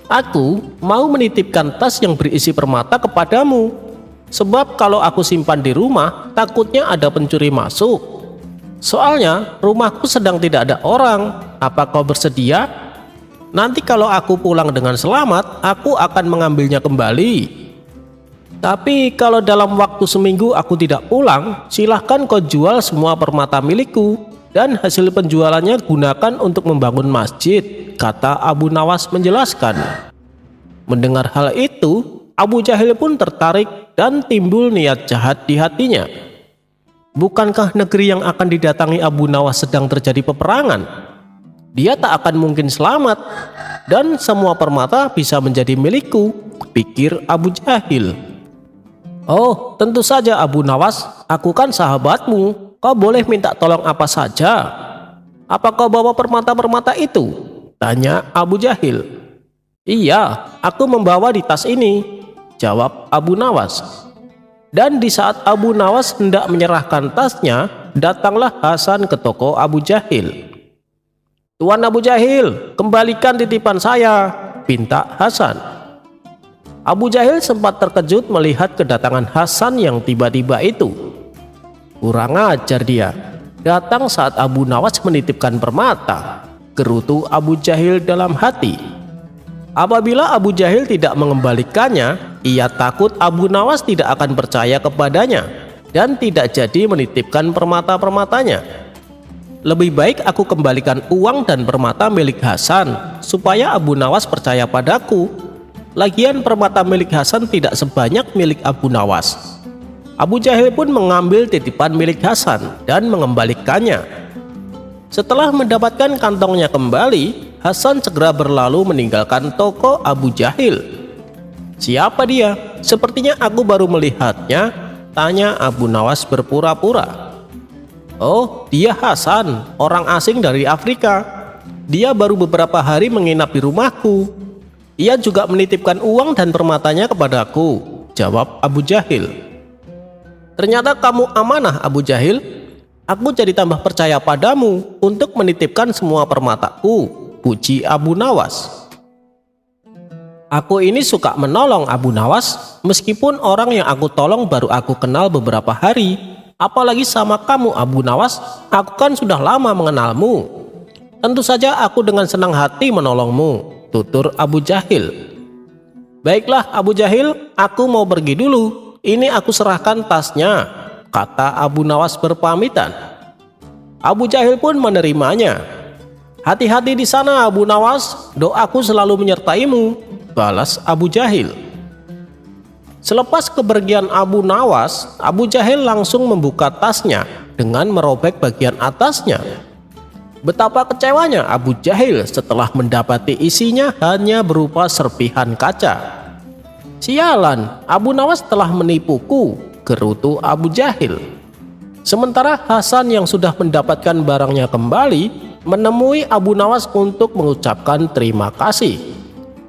Aku mau menitipkan tas yang berisi permata kepadamu. Sebab kalau aku simpan di rumah, takutnya ada pencuri masuk. Soalnya rumahku sedang tidak ada orang. Apa kau bersedia? Nanti kalau aku pulang dengan selamat, aku akan mengambilnya kembali. Tapi kalau dalam waktu seminggu aku tidak pulang, silahkan kau jual semua permata milikku, dan hasil penjualannya gunakan untuk membangun masjid," kata Abu Nawas menjelaskan. Mendengar hal itu, Abu Jahil pun tertarik dan timbul niat jahat di hatinya. Bukankah negeri yang akan didatangi Abu Nawas sedang terjadi peperangan? Dia tak akan mungkin selamat, dan semua permata bisa menjadi milikku, pikir Abu Jahil. "Oh, tentu saja Abu Nawas, aku kan sahabatmu. Kau boleh minta tolong apa saja. Apa kau bawa permata-permata itu?" tanya Abu Jahil. "Iya, aku membawa di tas ini," jawab Abu Nawas. Dan di saat Abu Nawas hendak menyerahkan tasnya, datanglah Hasan ke toko Abu Jahil. "Tuan Abu Jahil, kembalikan titipan saya," pinta Hasan. Abu Jahil sempat terkejut melihat kedatangan Hasan yang tiba-tiba itu. Kurang ajar dia, datang saat Abu Nawas menitipkan permata, gerutu Abu Jahil dalam hati. Apabila Abu Jahil tidak mengembalikannya, ia takut Abu Nawas tidak akan percaya kepadanya dan tidak jadi menitipkan permata-permatanya. "Lebih baik aku kembalikan uang dan permata milik Hasan supaya Abu Nawas percaya padaku. Lagian permata milik Hasan tidak sebanyak milik Abu Nawas." Abu Jahil pun mengambil titipan milik Hasan dan mengembalikannya. Setelah mendapatkan kantongnya kembali, Hasan segera berlalu meninggalkan toko Abu Jahil. Siapa dia? Sepertinya aku baru melihatnya, tanya Abu Nawas berpura-pura. Oh, dia Hasan, orang asing dari Afrika. Dia baru beberapa hari menginap di rumahku. Ia juga menitipkan uang dan permatanya kepadaku, jawab Abu Jahil. Ternyata kamu amanah, Abu Jahil. Aku jadi tambah percaya padamu untuk menitipkan semua permataku, puji Abu Nawas. Aku ini suka menolong, Abu Nawas, meskipun orang yang aku tolong baru aku kenal beberapa hari. Apalagi sama kamu, Abu Nawas, aku kan sudah lama mengenalmu. Tentu saja aku dengan senang hati menolongmu, tutur Abu Jahil. Baiklah Abu Jahil, aku mau pergi dulu. Ini aku serahkan tasnya, kata Abu Nawas berpamitan. Abu Jahil pun menerimanya. Hati-hati di sana Abu Nawas, doaku selalu menyertaimu, balas Abu Jahil. Selepas kepergian Abu Nawas, Abu Jahil langsung membuka tasnya dengan merobek bagian atasnya. Betapa kecewanya Abu Jahil setelah mendapati isinya hanya berupa serpihan kaca. Sialan, Abu Nawas telah menipuku, gerutu Abu Jahil. Sementara Hasan yang sudah mendapatkan barangnya kembali menemui Abu Nawas untuk mengucapkan terima kasih.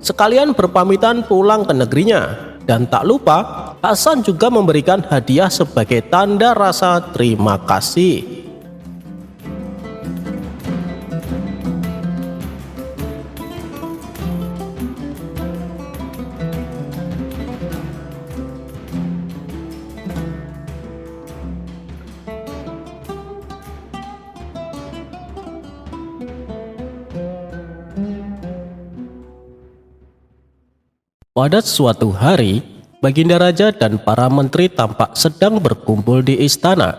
Sekalian berpamitan pulang ke negerinya, dan tak lupa Hasan juga memberikan hadiah sebagai tanda rasa terima kasih. Pada suatu hari, Baginda Raja dan para menteri tampak sedang berkumpul di istana.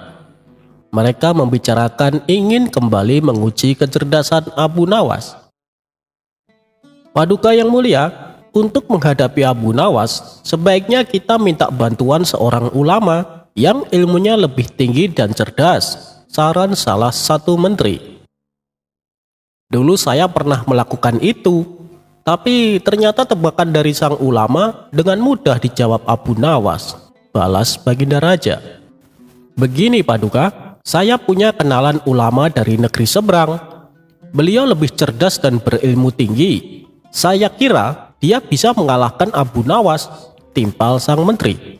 Mereka membicarakan ingin kembali menguji kecerdasan Abu Nawas. Paduka yang mulia, untuk menghadapi Abu Nawas, sebaiknya kita minta bantuan seorang ulama yang ilmunya lebih tinggi dan cerdas, saran salah satu menteri. Dulu saya pernah melakukan itu. Tapi ternyata tebakan dari sang ulama dengan mudah dijawab Abu Nawas, balas Baginda Raja. Begini Paduka, saya punya kenalan ulama dari negeri seberang. Beliau lebih cerdas dan berilmu tinggi. Saya kira dia bisa mengalahkan Abu Nawas, timpal sang menteri.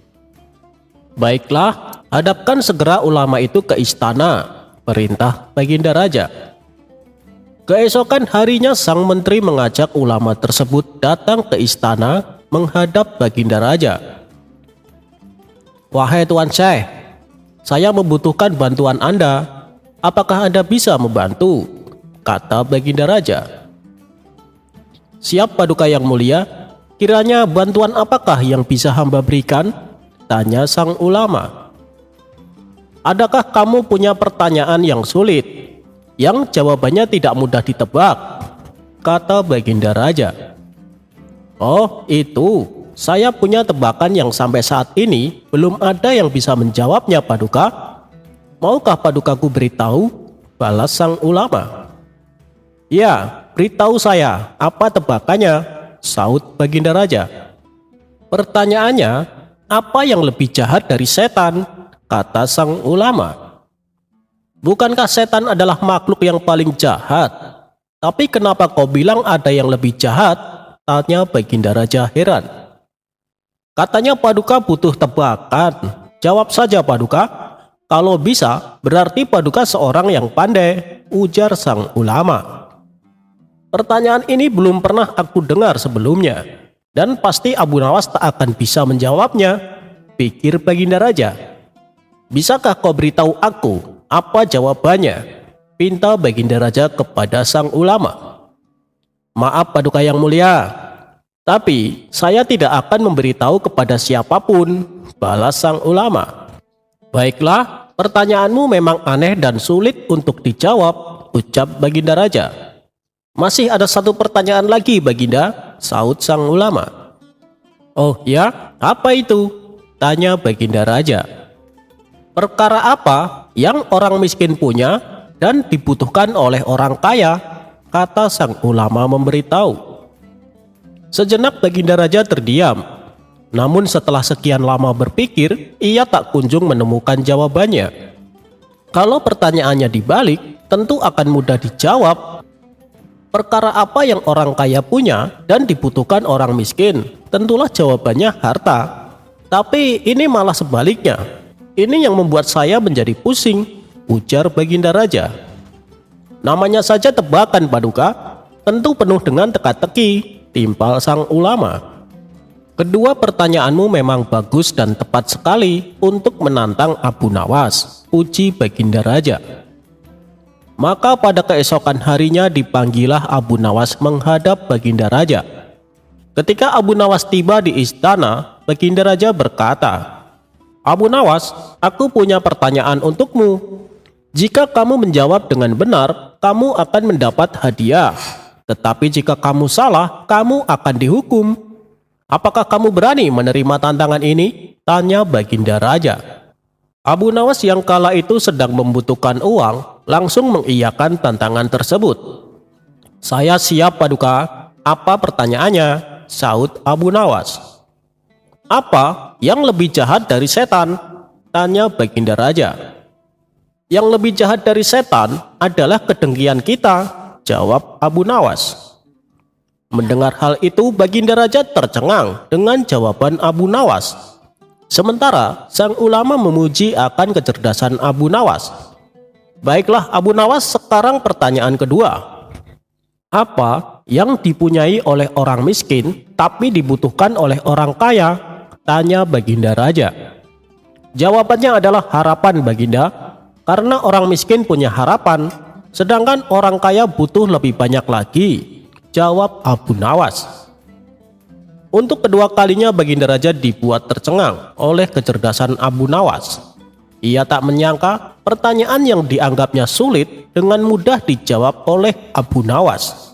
Baiklah, hadapkan segera ulama itu ke istana, perintah Baginda Raja. Keesokan harinya sang menteri mengajak ulama tersebut datang ke istana menghadap Baginda Raja. Wahai Tuan Syekh, saya membutuhkan bantuan Anda. Apakah Anda bisa membantu? Kata Baginda Raja. Siap Paduka yang mulia, kiranya bantuan apakah yang bisa hamba berikan? Tanya sang ulama. Adakah kamu punya pertanyaan yang sulit? Yang jawabannya tidak mudah ditebak, kata Baginda Raja. Oh itu, saya punya tebakan yang sampai saat ini belum ada yang bisa menjawabnya Paduka. Maukah Padukaku beritahu? Balas sang ulama. Ya, beritahu saya, apa tebakannya? Saut Baginda Raja. Pertanyaannya, apa yang lebih jahat dari setan? Kata sang ulama. Bukankah setan adalah makhluk yang paling jahat? Tapi kenapa kau bilang ada yang lebih jahat? Tanya Baginda Raja heran. Katanya Paduka butuh tebakan. Jawab saja Paduka. Kalau bisa, berarti Paduka seorang yang pandai, ujar sang ulama. Pertanyaan ini belum pernah aku dengar sebelumnya. Dan pasti Abu Nawas tak akan bisa menjawabnya, pikir Baginda Raja. Bisakah kau beritahu aku apa jawabannya? Pinta Baginda Raja kepada sang ulama. Maaf Paduka yang mulia, tapi saya tidak akan memberitahu kepada siapapun, balas sang ulama. Baiklah, pertanyaanmu memang aneh dan sulit untuk dijawab, ucap Baginda Raja. Masih ada satu pertanyaan lagi Baginda, saut sang ulama. Oh ya, apa itu? Tanya Baginda Raja. Perkara apa yang orang miskin punya dan dibutuhkan oleh orang kaya? Kata sang ulama memberitahu. Sejenak Baginda Raja terdiam. Namun setelah sekian lama berpikir, ia tak kunjung menemukan jawabannya. Kalau pertanyaannya dibalik, tentu akan mudah dijawab. Perkara apa yang orang kaya punya dan dibutuhkan orang miskin? Tentulah jawabannya harta. Tapi ini malah sebaliknya. Ini yang membuat saya menjadi pusing, ujar Baginda Raja. Namanya saja tebakan, Paduka, tentu penuh dengan teka-teki, timpal sang ulama. Kedua pertanyaanmu memang bagus dan tepat sekali untuk menantang Abu Nawas, puji Baginda Raja. Maka pada keesokan harinya dipanggillah Abu Nawas menghadap Baginda Raja. Ketika Abu Nawas tiba di istana, Baginda Raja berkata, "Abu Nawas, aku punya pertanyaan untukmu. Jika kamu menjawab dengan benar, kamu akan mendapat hadiah. Tetapi jika kamu salah, kamu akan dihukum. Apakah kamu berani menerima tantangan ini?" tanya Baginda Raja. Abu Nawas yang kala itu sedang membutuhkan uang, langsung mengiyakan tantangan tersebut. "Saya siap, Paduka. Apa pertanyaannya?" saut Abu Nawas. "Apa yang lebih jahat dari setan?" tanya Baginda Raja. "Yang lebih jahat dari setan adalah kedengkian kita," jawab Abu Nawas. Mendengar hal itu, Baginda Raja tercengang dengan jawaban Abu Nawas. Sementara sang ulama memuji akan kecerdasan Abu Nawas. "Baiklah Abu Nawas, sekarang pertanyaan kedua. Apa yang dipunyai oleh orang miskin tapi dibutuhkan oleh orang kaya?" tanya Baginda Raja. Jawabannya adalah harapan, Baginda. Karena orang miskin punya harapan, sedangkan orang kaya butuh lebih banyak lagi, jawab Abu Nawas. Untuk kedua kalinya Baginda Raja dibuat tercengang oleh kecerdasan Abu Nawas. Ia tak menyangka pertanyaan yang dianggapnya sulit dengan mudah dijawab oleh Abu Nawas.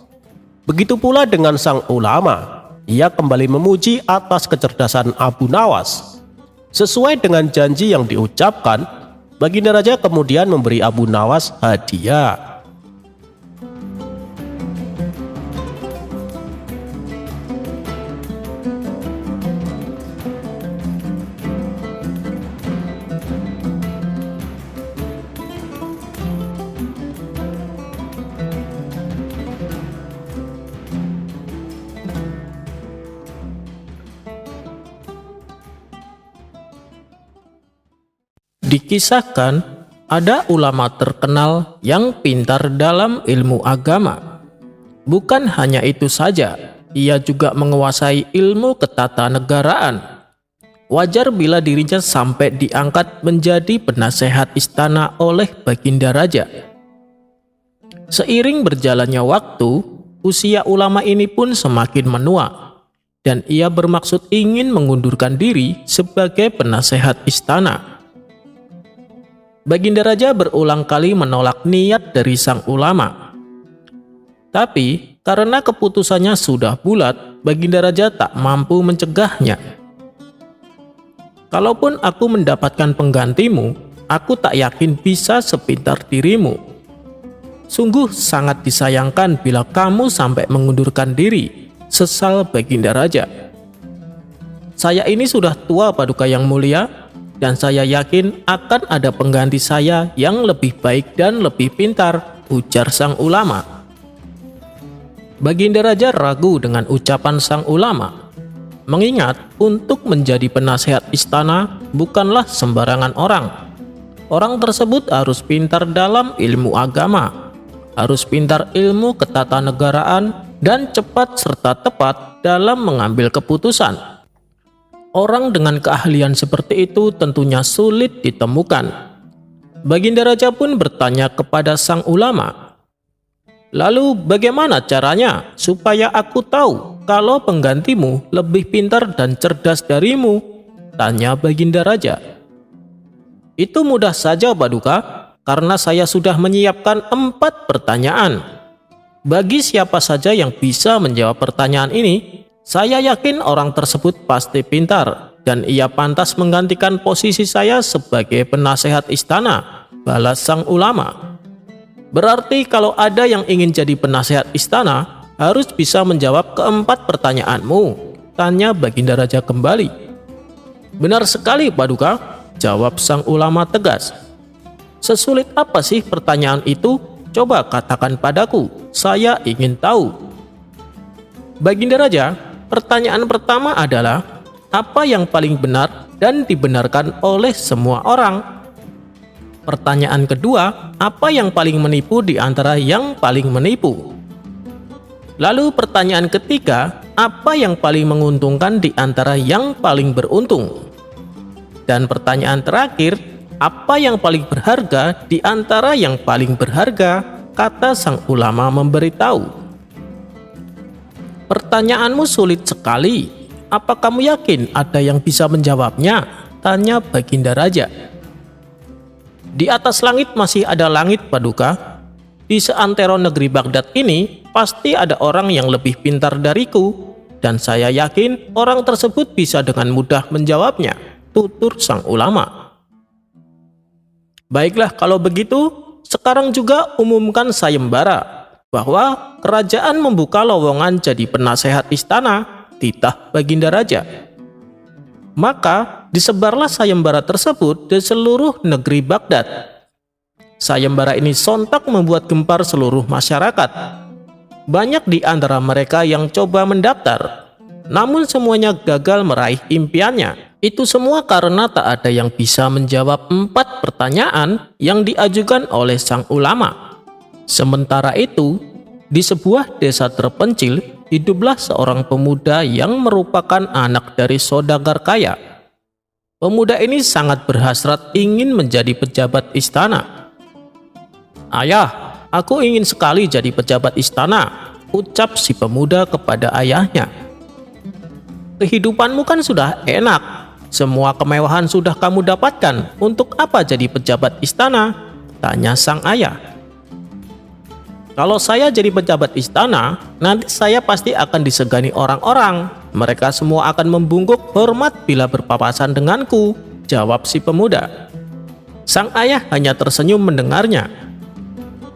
Begitu pula dengan sang ulama. Ia kembali memuji atas kecerdasan Abu Nawas. Sesuai dengan janji yang diucapkan, Baginda Raja kemudian memberi Abu Nawas hadiah. Dikisahkan, ada ulama terkenal yang pintar dalam ilmu agama. Bukan hanya itu saja, ia juga menguasai ilmu ketatanegaraan. Wajar bila dirinya sampai diangkat menjadi penasehat istana oleh Baginda Raja. Seiring berjalannya waktu, usia ulama ini pun semakin menua, dan ia bermaksud ingin mengundurkan diri sebagai penasehat istana. Baginda Raja berulang kali menolak niat dari sang ulama. Tapi karena keputusannya sudah bulat, Baginda Raja tak mampu mencegahnya. "Kalaupun aku mendapatkan penggantimu, aku tak yakin bisa sepintar dirimu. Sungguh sangat disayangkan bila kamu sampai mengundurkan diri," sesal Baginda Raja. "Saya ini sudah tua, Paduka yang mulia, dan saya yakin akan ada pengganti saya yang lebih baik dan lebih pintar," ujar sang ulama. Baginda Raja ragu dengan ucapan sang ulama, mengingat untuk menjadi penasehat istana bukanlah sembarangan orang. Orang tersebut harus pintar dalam ilmu agama, harus pintar ilmu ketatanegaraan, dan cepat serta tepat dalam mengambil keputusan. Orang dengan keahlian seperti itu tentunya sulit ditemukan. Baginda Raja pun bertanya kepada sang ulama, "Lalu bagaimana caranya supaya aku tahu kalau penggantimu lebih pintar dan cerdas darimu?" tanya Baginda Raja. "Itu mudah saja, Paduka, karena saya sudah menyiapkan 4 pertanyaan. Bagi siapa saja yang bisa menjawab pertanyaan ini, saya yakin orang tersebut pasti pintar dan ia pantas menggantikan posisi saya sebagai penasehat istana," balas sang ulama. "Berarti kalau ada yang ingin jadi penasehat istana, harus bisa menjawab ke-4 pertanyaanmu," tanya Baginda Raja kembali. Benar sekali, Paduka, jawab sang ulama tegas. Sesulit apa sih pertanyaan itu? Coba katakan padaku, saya ingin tahu. Baginda Raja, pertanyaan pertama adalah, apa yang paling benar dan dibenarkan oleh semua orang? Pertanyaan kedua, apa yang paling menipu di antara yang paling menipu? Lalu pertanyaan ketiga, apa yang paling menguntungkan di antara yang paling beruntung? Dan pertanyaan terakhir, apa yang paling berharga di antara yang paling berharga? Kata sang ulama memberitahu. Pertanyaanmu sulit sekali. Apa kamu yakin ada yang bisa menjawabnya? Tanya Baginda Raja. Di atas langit masih ada langit, Paduka. Di seantero negeri Baghdad ini pasti ada orang yang lebih pintar dariku, dan saya yakin orang tersebut bisa dengan mudah menjawabnya, tutur sang ulama. Baiklah, kalau begitu, sekarang juga umumkan sayembara bahwa kerajaan membuka lowongan jadi penasehat istana, titah Baginda Raja. Maka disebarlah sayembara tersebut di seluruh negeri Baghdad. Sayembara ini sontak membuat gempar seluruh masyarakat. Banyak di antara mereka yang coba mendaftar, namun semuanya gagal meraih impiannya. Itu semua karena tak ada yang bisa menjawab 4 pertanyaan yang diajukan oleh sang ulama. Sementara itu, di sebuah desa terpencil, hiduplah seorang pemuda yang merupakan anak dari saudagar kaya. Pemuda ini sangat berhasrat ingin menjadi pejabat istana. "Ayah, aku ingin sekali jadi pejabat istana," ucap si pemuda kepada ayahnya. "Kehidupanmu kan sudah enak, semua kemewahan sudah kamu dapatkan, untuk apa jadi pejabat istana?" tanya sang ayah. "Kalau saya jadi pejabat istana, nanti saya pasti akan disegani orang-orang. Mereka semua akan membungkuk hormat bila berpapasan denganku," jawab si pemuda. Sang ayah hanya tersenyum mendengarnya.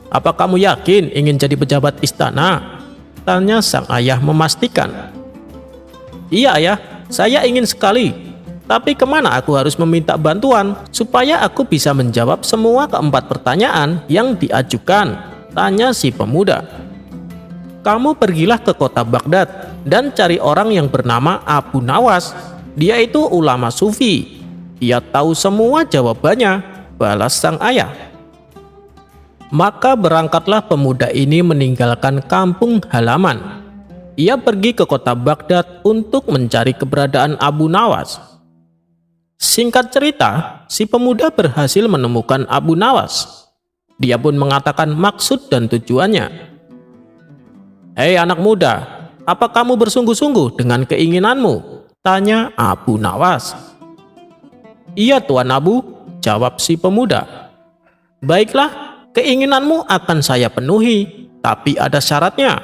"Apa kamu yakin ingin jadi pejabat istana?" tanya sang ayah memastikan. "Iya ayah, saya ingin sekali. Tapi kemana aku harus meminta bantuan supaya aku bisa menjawab semua keempat pertanyaan yang diajukan?" tanya si pemuda. "Kamu pergilah ke kota Baghdad dan cari orang yang bernama Abu Nawas. Dia itu ulama sufi. Dia tahu semua jawabannya," balas sang ayah. Maka berangkatlah pemuda ini meninggalkan kampung halaman. Ia pergi ke kota Baghdad untuk mencari keberadaan Abu Nawas. Singkat cerita, si pemuda berhasil menemukan Abu Nawas. Dia pun mengatakan maksud dan tujuannya. "Hei anak muda, apa kamu bersungguh-sungguh dengan keinginanmu?" tanya Abu Nawas. "Iya Tuan Abu," jawab si pemuda. "Baiklah, keinginanmu akan saya penuhi, tapi ada syaratnya.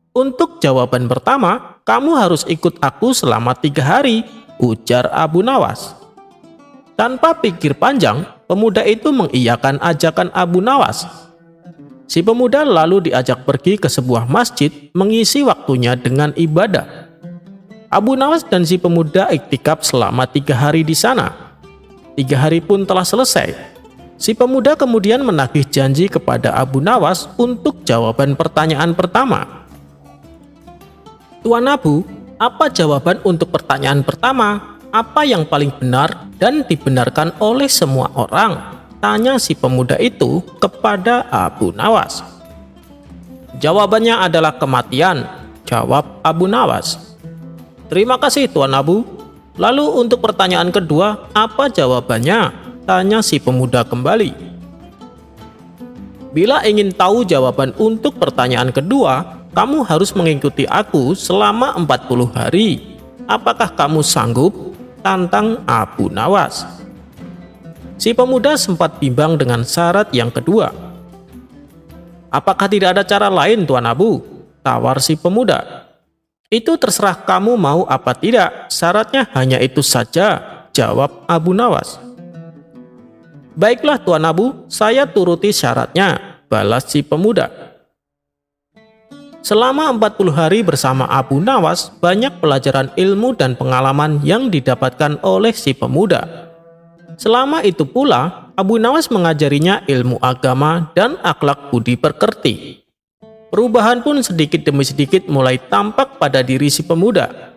Untuk jawaban pertama, kamu harus ikut aku selama 3 hari, ujar Abu Nawas. Tanpa pikir panjang, pemuda itu mengiyakan ajakan Abu Nawas. Si pemuda lalu diajak pergi ke sebuah masjid mengisi waktunya dengan ibadah. Abu Nawas dan si pemuda iktikaf selama 3 hari di sana. 3 hari pun telah selesai. Si pemuda kemudian menagih janji kepada Abu Nawas untuk jawaban pertanyaan pertama. "Tuan Abu, apa jawaban untuk pertanyaan pertama? Apa yang paling benar dan dibenarkan oleh semua orang?" tanya si pemuda itu kepada Abu Nawas. "Jawabannya adalah kematian," jawab Abu Nawas. "Terima kasih Tuan Abu. Lalu untuk pertanyaan kedua, apa jawabannya?" tanya si pemuda kembali. "Bila ingin tahu jawaban untuk pertanyaan kedua, kamu harus mengikuti aku selama 40 hari. Apakah kamu sanggup?" tantang Abu Nawas. Si pemuda sempat bimbang dengan syarat yang kedua. "Apakah tidak ada cara lain Tuan Abu?" tawar si pemuda. "Itu terserah kamu mau apa tidak, syaratnya hanya itu saja," jawab Abu Nawas. "Baiklah Tuan Abu, saya turuti syaratnya," balas si pemuda. Selama 40 hari bersama Abu Nawas, banyak pelajaran ilmu dan pengalaman yang didapatkan oleh si pemuda. Selama itu pula, Abu Nawas mengajarinya ilmu agama dan akhlak budi pekerti. Perubahan pun sedikit demi sedikit mulai tampak pada diri si pemuda.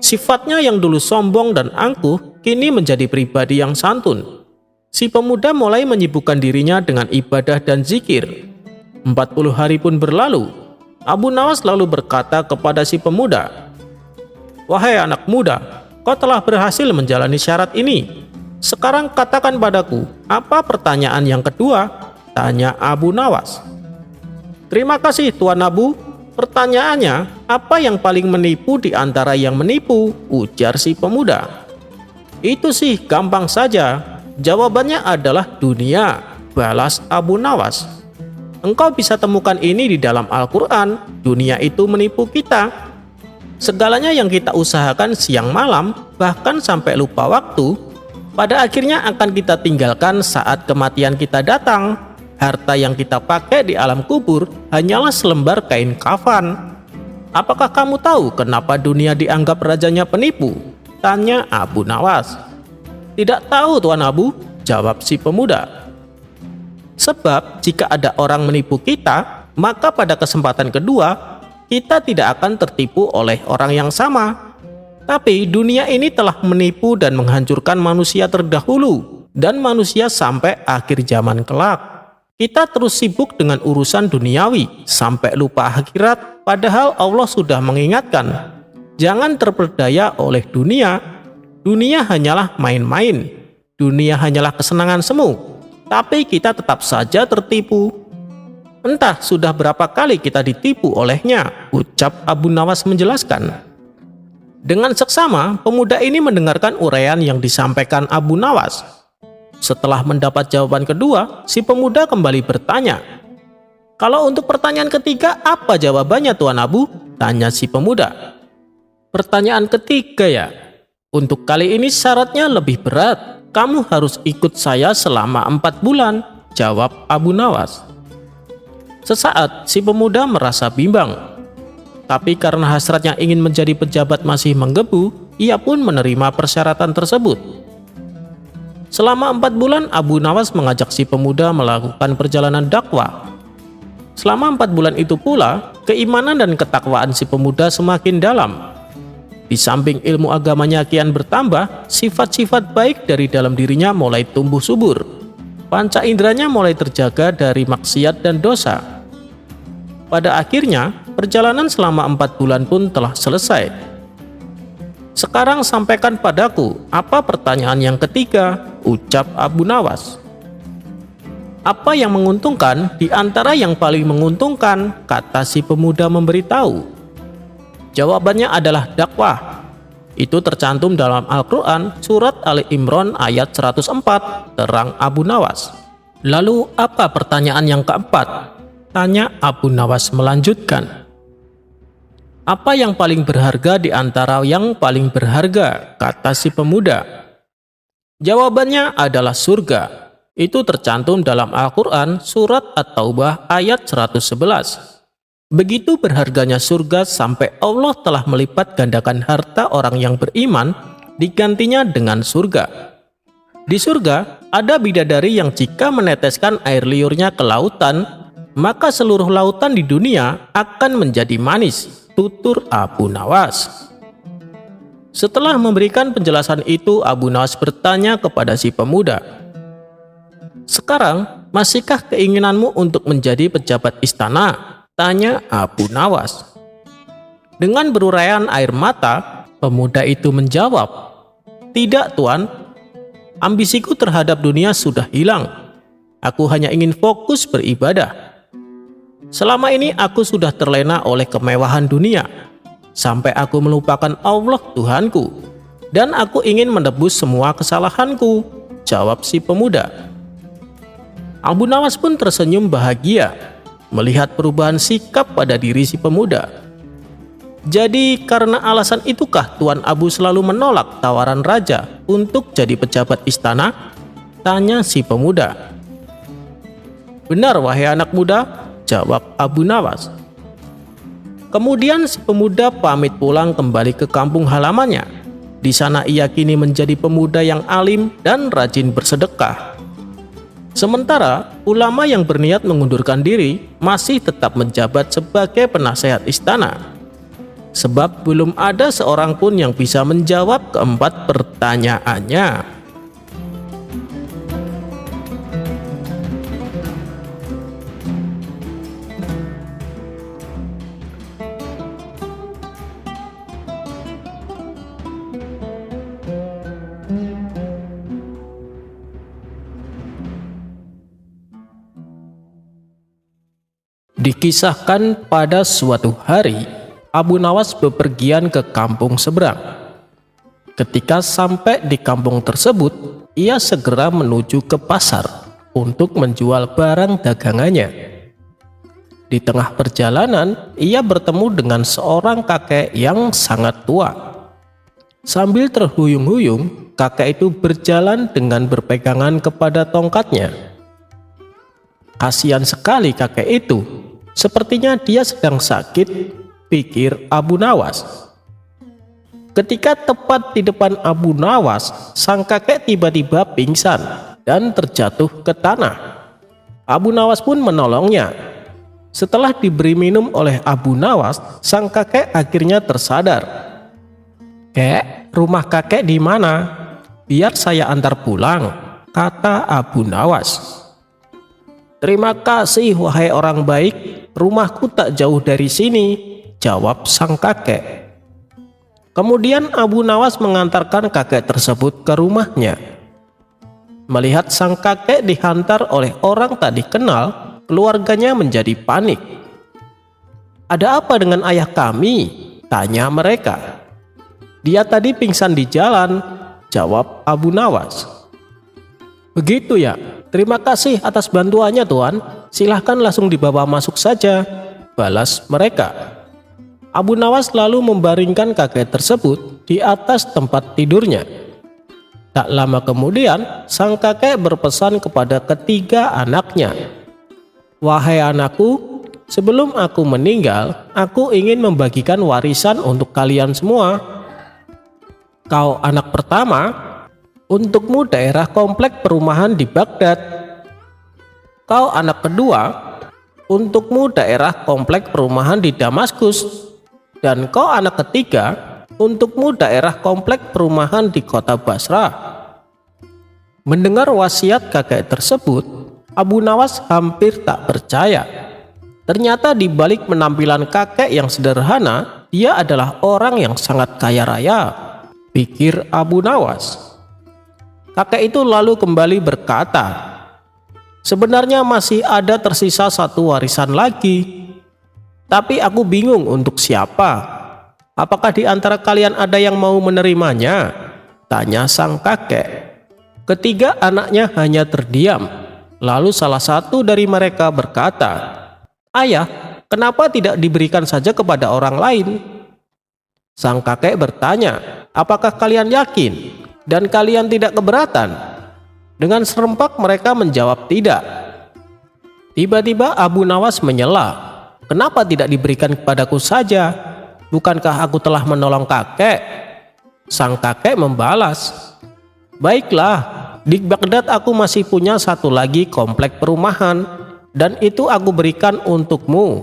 Sifatnya yang dulu sombong dan angkuh, kini menjadi pribadi yang santun. Si pemuda mulai menyibukkan dirinya dengan ibadah dan zikir. 40 hari pun berlalu. Abu Nawas lalu berkata kepada si pemuda, "Wahai anak muda, kau telah berhasil menjalani syarat ini. Sekarang katakan padaku, apa pertanyaan yang kedua?" tanya Abu Nawas. "Terima kasih Tuan Abu. Pertanyaannya, apa yang paling menipu di antara yang menipu?" ujar si pemuda. "Itu sih gampang saja. Jawabannya adalah dunia," balas Abu Nawas. "Engkau bisa temukan ini di dalam Al-Quran. Dunia itu menipu kita. Segalanya yang kita usahakan siang malam, bahkan sampai lupa waktu, pada akhirnya akan kita tinggalkan saat kematian kita datang. Harta yang kita pakai di alam kubur hanyalah selembar kain kafan. Apakah kamu tahu kenapa dunia dianggap rajanya penipu?" tanya Abu Nawas. "Tidak tahu Tuan Abu," jawab si pemuda. "Sebab jika ada orang menipu kita, maka pada kesempatan kedua kita tidak akan tertipu oleh orang yang sama. Tapi dunia ini telah menipu dan menghancurkan manusia terdahulu dan manusia sampai akhir zaman kelak. Kita terus sibuk dengan urusan duniawi sampai lupa akhirat, padahal Allah sudah mengingatkan, jangan terperdaya oleh dunia. Dunia hanyalah main-main. Dunia hanyalah kesenangan semu. Tapi kita tetap saja tertipu. Entah sudah berapa kali kita ditipu olehnya," ucap Abu Nawas menjelaskan. Dengan seksama, pemuda ini mendengarkan uraian yang disampaikan Abu Nawas. Setelah mendapat jawaban kedua, si pemuda kembali bertanya, "Kalau untuk pertanyaan ketiga, apa jawabannya Tuan Abu?" tanya si pemuda. "Pertanyaan ketiga ya? Untuk kali ini syaratnya lebih berat. Kamu harus ikut saya selama 4 bulan, jawab Abu Nawas. Sesaat si pemuda merasa bimbang. Tapi karena hasratnya ingin menjadi pejabat masih menggebu, ia pun menerima persyaratan tersebut. Selama 4 bulan, Abu Nawas mengajak si pemuda melakukan perjalanan dakwah. Selama 4 bulan itu pula, keimanan dan ketakwaan si pemuda semakin dalam. Di samping ilmu agamanya kian bertambah, sifat-sifat baik dari dalam dirinya mulai tumbuh subur. Panca inderanya mulai terjaga dari maksiat dan dosa. Pada akhirnya, perjalanan selama 4 bulan pun telah selesai. "Sekarang sampaikan padaku, apa pertanyaan yang ketiga?" ucap Abu Nawas. "Apa yang menguntungkan di antara yang paling menguntungkan?" kata si pemuda memberitahu. Jawabannya adalah dakwah. Itu tercantum dalam Al-Quran surat Ali Imran ayat 104, terang Abu Nawas. "Lalu apa pertanyaan yang keempat?" tanya Abu Nawas melanjutkan. "Apa yang paling berharga di antara yang paling berharga?" kata si pemuda. Jawabannya adalah surga. Itu tercantum dalam Al-Quran surat At-Taubah ayat 111. Begitu berharganya surga sampai Allah telah melipat gandakan harta orang yang beriman digantinya dengan surga. Di surga ada bidadari yang jika meneteskan air liurnya ke lautan, maka seluruh lautan di dunia akan menjadi manis, tutur Abu Nawas. Setelah memberikan penjelasan itu, Abu Nawas bertanya kepada si pemuda, "Sekarang, masihkah keinginanmu untuk menjadi pejabat istana?" tanya Abu Nawas. Dengan beruraian air mata, pemuda itu menjawab, "Tidak Tuan, ambisiku terhadap dunia sudah hilang. Aku hanya ingin fokus beribadah. Selama ini aku sudah terlena oleh kemewahan dunia, sampai aku melupakan Allah Tuhanku, dan aku ingin menebus semua kesalahanku," jawab si pemuda. Abu Nawas pun tersenyum bahagia melihat perubahan sikap pada diri si pemuda. "Jadi karena alasan itukah Tuan Abu selalu menolak tawaran raja untuk jadi pejabat istana?" tanya si pemuda. "Benar wahai anak muda," jawab Abu Nawas. Kemudian si pemuda pamit pulang kembali ke kampung halamannya. Di sana ia kini menjadi pemuda yang alim dan rajin bersedekah. Sementara ulama yang berniat mengundurkan diri masih tetap menjabat sebagai penasehat istana. Sebab belum ada seorang pun yang bisa menjawab keempat pertanyaannya. Dikisahkan pada suatu hari, Abu Nawas bepergian ke kampung seberang. Ketika sampai di kampung tersebut, ia segera menuju ke pasar untuk menjual barang dagangannya. Di tengah perjalanan, ia bertemu dengan seorang kakek yang sangat tua. Sambil terhuyung-huyung, kakek itu berjalan dengan berpegangan kepada tongkatnya. Kasihan sekali kakek itu. Sepertinya dia sedang sakit, pikir Abu Nawas. Ketika tepat di depan Abu Nawas, sang kakek tiba-tiba pingsan dan terjatuh ke tanah. Abu Nawas pun menolongnya. Setelah diberi minum oleh Abu Nawas, sang kakek akhirnya tersadar. "Kek, rumah kakek di mana? Biar saya antar pulang," kata Abu Nawas. "Terima kasih wahai orang baik, rumahku tak jauh dari sini," jawab sang kakek. Kemudian Abu Nawas mengantarkan kakek tersebut ke rumahnya. Melihat sang kakek dihantar oleh orang tak dikenal, keluarganya menjadi panik. "Ada apa dengan ayah kami?" tanya mereka. "Dia tadi pingsan di jalan," jawab Abu Nawas. "Begitu ya? Terima kasih atas bantuannya Tuan, silahkan langsung dibawa masuk saja," balas mereka. Abu Nawas lalu membaringkan kakek tersebut di atas tempat tidurnya. Tak lama kemudian, sang kakek berpesan kepada ketiga anaknya, "Wahai anakku, sebelum aku meninggal, aku ingin membagikan warisan untuk kalian semua. Kau anak pertama, untukmu daerah komplek perumahan di Baghdad. Kau anak kedua, untukmu daerah komplek perumahan di Damaskus. Dan kau anak ketiga, untukmu daerah komplek perumahan di kota Basra." Mendengar wasiat kakek tersebut, Abu Nawas hampir tak percaya. Ternyata di balik penampilan kakek yang sederhana, dia adalah orang yang sangat kaya raya, pikir Abu Nawas. Kakek itu lalu kembali berkata, "Sebenarnya masih ada tersisa satu warisan lagi. Tapi aku bingung untuk siapa. Apakah di antara kalian ada yang mau menerimanya?" tanya sang kakek. Ketiga anaknya hanya terdiam. Lalu salah satu dari mereka berkata, "Ayah, kenapa tidak diberikan saja kepada orang lain?" Sang kakek bertanya, "Apakah kalian yakin? Dan kalian tidak keberatan?" Dengan serempak mereka menjawab tidak. Tiba-tiba Abu Nawas menyela, "Kenapa tidak diberikan kepadaku saja? Bukankah aku telah menolong kakek?" Sang kakek membalas, "Baiklah, di Baghdad aku masih punya satu lagi komplek perumahan, dan itu aku berikan untukmu."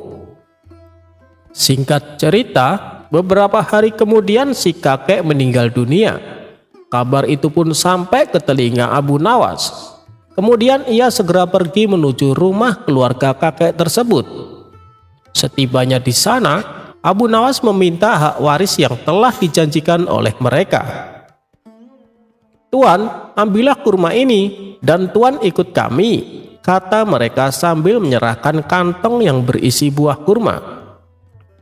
Singkat cerita, beberapa hari kemudian si kakek meninggal dunia. Kabar itu pun sampai ke telinga Abu Nawas. Kemudian ia segera pergi menuju rumah keluarga kakek tersebut. Setibanya di sana, Abu Nawas meminta hak waris yang telah dijanjikan oleh mereka. "Tuan, ambillah kurma ini dan Tuan ikut kami," kata mereka sambil menyerahkan kantong yang berisi buah kurma.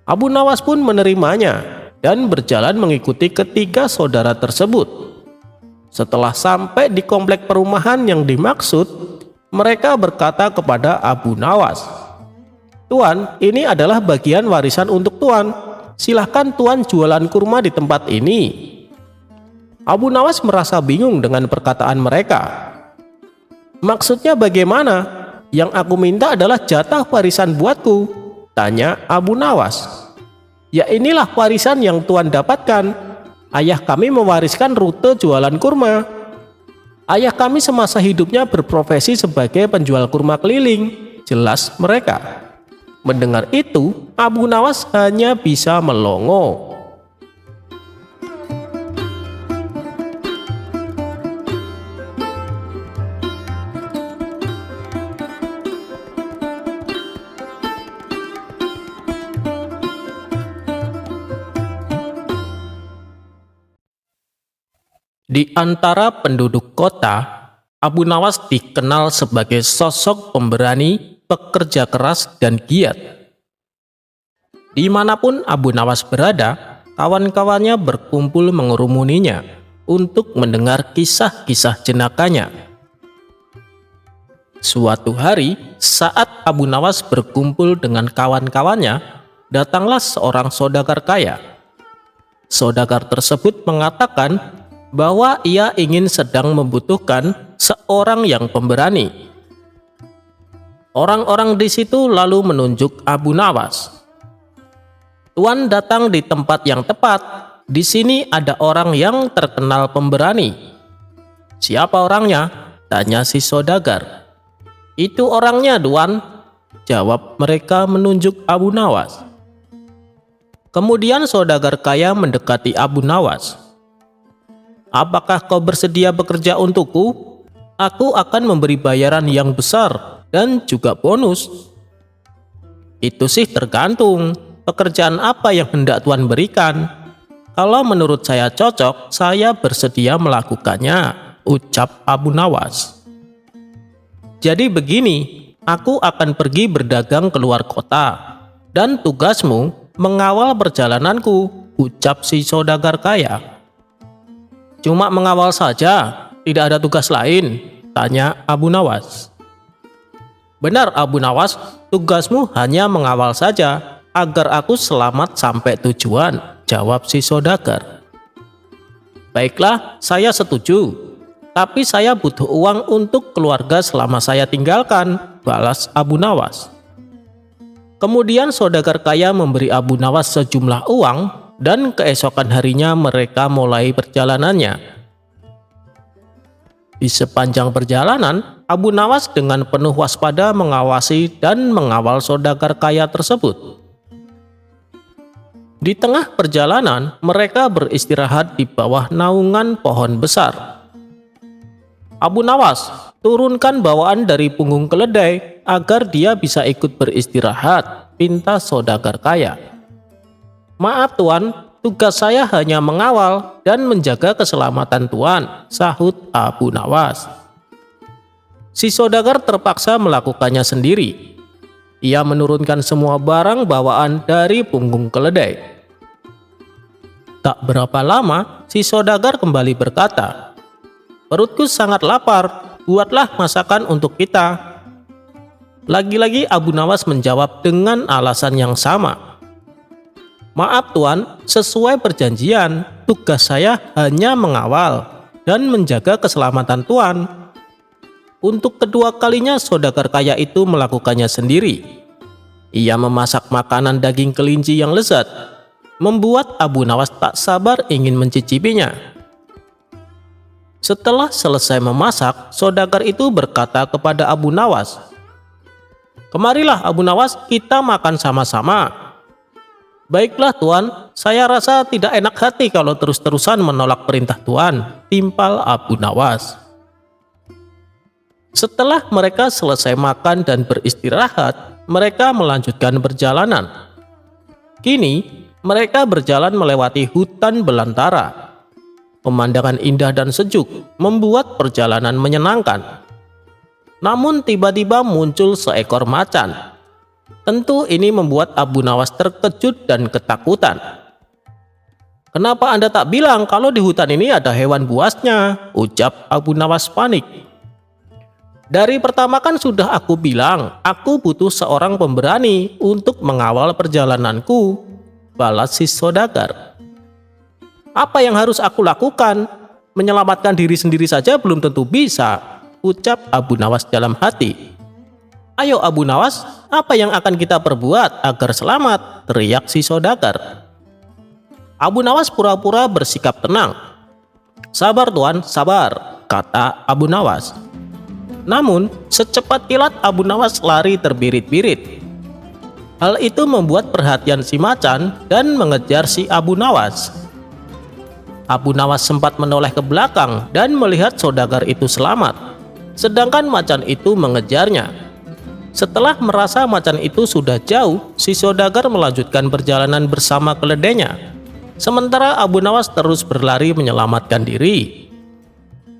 Abu Nawas pun menerimanya dan berjalan mengikuti ketiga saudara tersebut. Setelah sampai di komplek perumahan yang dimaksud, mereka berkata kepada Abu Nawas, "Tuan, ini adalah bagian warisan untuk Tuan. Silahkan Tuan jualan kurma di tempat ini." Abu Nawas merasa bingung dengan perkataan mereka. "Maksudnya bagaimana? Yang aku minta adalah jatah warisan buatku," tanya Abu Nawas. Ya inilah warisan yang Tuan dapatkan. Ayah kami mewariskan rute jualan kurma. Ayah kami semasa hidupnya berprofesi sebagai penjual kurma keliling, jelas mereka. Mendengar itu, Abu Nawas hanya bisa melongo. Di antara penduduk kota, Abu Nawas dikenal sebagai sosok pemberani, pekerja keras, dan giat. Dimanapun Abu Nawas berada, kawan-kawannya berkumpul mengerumuninya untuk mendengar kisah-kisah jenakanya. Suatu hari, saat Abu Nawas berkumpul dengan kawan-kawannya, datanglah seorang saudagar kaya. Saudagar tersebut mengatakan bahwa ia ingin sedang membutuhkan seorang yang pemberani. Orang-orang di situ lalu menunjuk Abu Nawas. Tuan datang di tempat yang tepat. Di sini ada orang yang terkenal pemberani. Siapa orangnya? Tanya si saudagar. Itu orangnya, Tuan, jawab mereka menunjuk Abu Nawas. Kemudian saudagar kaya mendekati Abu Nawas. Apakah kau bersedia bekerja untukku? Aku akan memberi bayaran yang besar dan juga bonus. Itu sih tergantung. Pekerjaan apa yang hendak Tuan berikan? Kalau menurut saya cocok, saya bersedia melakukannya, ucap Abu Nawas. Jadi begini, aku akan pergi berdagang keluar kota, dan tugasmu mengawal perjalananku, ucap si saudagar kaya. Cuma mengawal saja, tidak ada tugas lain, tanya Abu Nawas. Benar Abu Nawas, tugasmu hanya mengawal saja, agar aku selamat sampai tujuan, jawab si saudagar. Baiklah, saya setuju, tapi saya butuh uang untuk keluarga selama saya tinggalkan, balas Abu Nawas. Kemudian saudagar kaya memberi Abu Nawas sejumlah uang, dan keesokan harinya mereka mulai perjalanannya. Di sepanjang perjalanan, Abu Nawas dengan penuh waspada mengawasi dan mengawal saudagar kaya tersebut. Di tengah perjalanan, mereka beristirahat di bawah naungan pohon besar. Abu Nawas, turunkan bawaan dari punggung keledai agar dia bisa ikut beristirahat, pinta saudagar kaya. Maaf Tuan, tugas saya hanya mengawal dan menjaga keselamatan Tuan, sahut Abu Nawas. Si saudagar terpaksa melakukannya sendiri. Ia menurunkan semua barang bawaan dari punggung keledai. Tak berapa lama, si saudagar kembali berkata, "Perutku sangat lapar, buatlah masakan untuk kita." Lagi-lagi Abu Nawas menjawab dengan alasan yang sama. Maaf Tuan, sesuai perjanjian, tugas saya hanya mengawal dan menjaga keselamatan Tuan. Untuk kedua kalinya saudagar kaya itu melakukannya sendiri. Ia memasak makanan daging kelinci yang lezat, membuat Abu Nawas tak sabar ingin mencicipinya. Setelah selesai memasak, saudagar itu berkata kepada Abu Nawas, "Kemarilah Abu Nawas, kita makan sama-sama." "Baiklah Tuan, saya rasa tidak enak hati kalau terus-terusan menolak perintah Tuan," timpal Abu Nawas. Setelah mereka selesai makan dan beristirahat, mereka melanjutkan perjalanan. Kini, mereka berjalan melewati hutan belantara. Pemandangan indah dan sejuk membuat perjalanan menyenangkan. Namun tiba-tiba muncul seekor macan. Tentu ini membuat Abu Nawas terkejut dan ketakutan. "Kenapa Anda tak bilang kalau di hutan ini ada hewan buasnya?" ucap Abu Nawas panik. "Dari pertama kan sudah aku bilang, aku butuh seorang pemberani untuk mengawal perjalananku," balas si saudagar. "Apa yang harus aku lakukan? Menyelamatkan diri sendiri saja belum tentu bisa," ucap Abu Nawas dalam hati. "Ayo Abu Nawas, apa yang akan kita perbuat agar selamat?" teriak si saudagar. Abu Nawas pura-pura bersikap tenang. "Sabar Tuan, sabar," kata Abu Nawas. Namun, secepat kilat Abu Nawas lari terbirit-birit. Hal itu membuat perhatian si macan dan mengejar si Abu Nawas. Abu Nawas sempat menoleh ke belakang dan melihat saudagar itu selamat, sedangkan macan itu mengejarnya. Setelah merasa macan itu sudah jauh, si saudagar melanjutkan perjalanan bersama keledainya. Sementara Abu Nawas terus berlari menyelamatkan diri.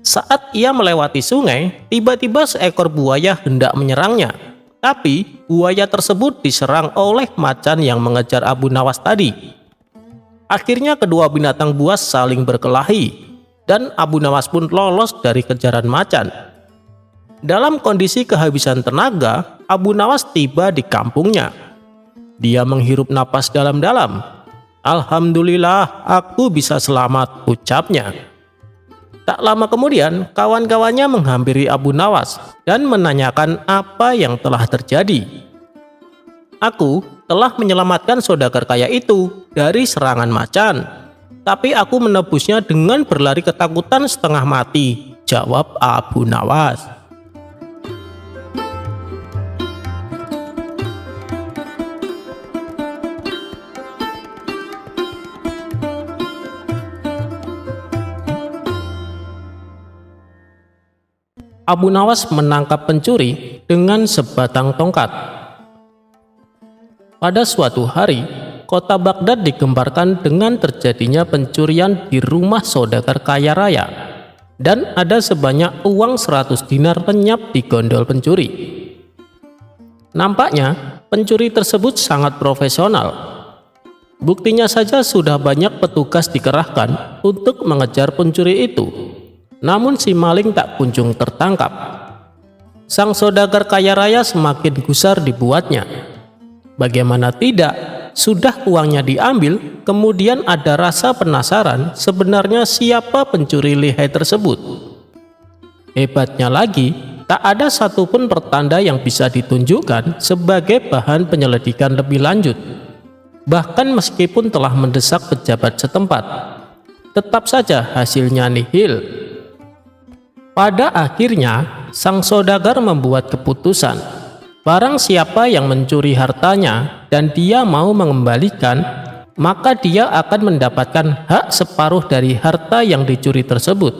Saat ia melewati sungai, tiba-tiba seekor buaya hendak menyerangnya. Tapi buaya tersebut diserang oleh macan yang mengejar Abu Nawas tadi. Akhirnya kedua binatang buas saling berkelahi, dan Abu Nawas pun lolos dari kejaran macan. Dalam kondisi kehabisan tenaga, Abu Nawas tiba di kampungnya. Dia menghirup napas dalam-dalam. "Alhamdulillah, aku bisa selamat," ucapnya. Tak lama kemudian, kawan-kawannya menghampiri Abu Nawas dan menanyakan apa yang telah terjadi. "Aku telah menyelamatkan saudagar kaya itu dari serangan macan, tapi aku menebusnya dengan berlari ketakutan setengah mati," jawab Abu Nawas. Abu Nawas menangkap pencuri dengan sebatang tongkat. Pada suatu hari, kota Baghdad digemparkan dengan terjadinya pencurian di rumah saudagar kaya raya, dan ada sebanyak uang 100 dinar lenyap di gondol pencuri. Nampaknya, pencuri tersebut sangat profesional. Buktinya saja sudah banyak petugas dikerahkan untuk mengejar pencuri itu. Namun si maling tak kunjung tertangkap. Sang saudagar kaya raya semakin gusar dibuatnya. Bagaimana tidak, sudah uangnya diambil, kemudian ada rasa penasaran sebenarnya siapa pencuri lihai tersebut. Hebatnya lagi, tak ada satupun pertanda yang bisa ditunjukkan sebagai bahan penyelidikan lebih lanjut. Bahkan meskipun telah mendesak pejabat setempat, tetap saja hasilnya nihil. Pada akhirnya, sang saudagar membuat keputusan. Barang siapa yang mencuri hartanya dan dia mau mengembalikan, maka dia akan mendapatkan hak separuh dari harta yang dicuri tersebut.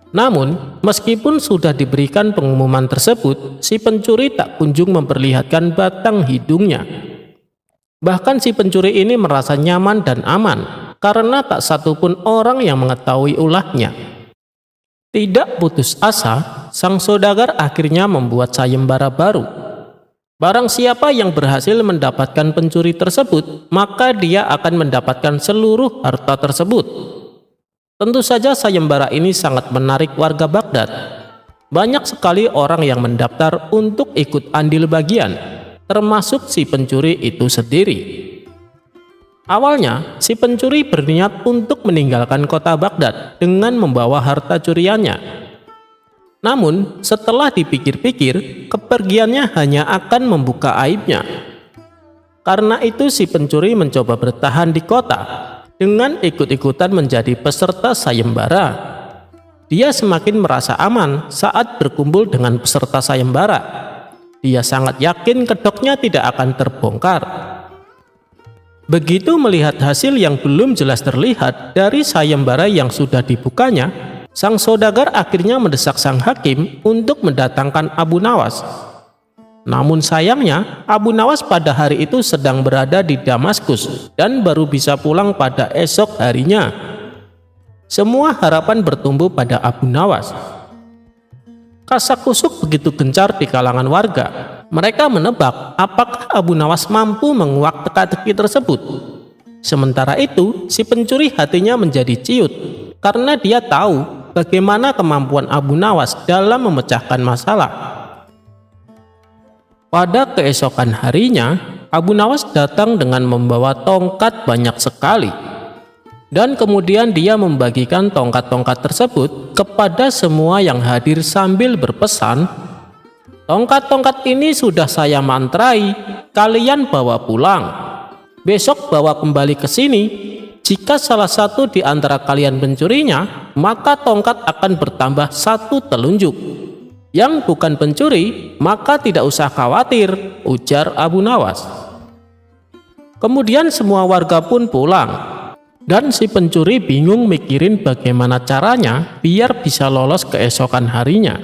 Namun, meskipun sudah diberikan pengumuman tersebut, si pencuri tak kunjung memperlihatkan batang hidungnya. Bahkan si pencuri ini merasa nyaman dan aman, karena tak satupun orang yang mengetahui ulahnya. Tidak putus asa, sang saudagar akhirnya membuat sayembara baru. Barang siapa yang berhasil mendapatkan pencuri tersebut, maka dia akan mendapatkan seluruh harta tersebut. Tentu saja sayembara ini sangat menarik warga Baghdad. Banyak sekali orang yang mendaftar untuk ikut andil bagian, termasuk si pencuri itu sendiri. Awalnya, si pencuri berniat untuk meninggalkan kota Baghdad dengan membawa harta curiannya. Namun, setelah dipikir-pikir, kepergiannya hanya akan membuka aibnya. Karena itu si pencuri mencoba bertahan di kota dengan ikut-ikutan menjadi peserta sayembara. Dia semakin merasa aman saat berkumpul dengan peserta sayembara. Dia sangat yakin kedoknya tidak akan terbongkar. Begitu melihat hasil yang belum jelas terlihat dari sayembara yang sudah dibukanya, sang saudagar akhirnya mendesak sang hakim untuk mendatangkan Abu Nawas. Namun sayangnya, Abu Nawas pada hari itu sedang berada di Damaskus dan baru bisa pulang pada esok harinya. Semua harapan bertumbuh pada Abu Nawas. Kasak-kusuk begitu gencar di kalangan warga. Mereka menebak apakah Abu Nawas mampu menguak teka-teki tersebut. Sementara itu, si pencuri hatinya menjadi ciut karena dia tahu bagaimana kemampuan Abu Nawas dalam memecahkan masalah. Pada keesokan harinya, Abu Nawas datang dengan membawa tongkat banyak sekali. Dan kemudian dia membagikan tongkat-tongkat tersebut kepada semua yang hadir sambil berpesan, "Tongkat-tongkat ini sudah saya mantrai, kalian bawa pulang. Besok bawa kembali ke sini, Jika salah satu di antara kalian pencurinya, maka tongkat akan bertambah 1 telunjuk. Yang bukan pencuri, maka tidak usah khawatir, ujar Abu Nawas. Kemudian semua warga pun pulang, dan si pencuri bingung mikirin bagaimana caranya biar bisa lolos keesokan harinya.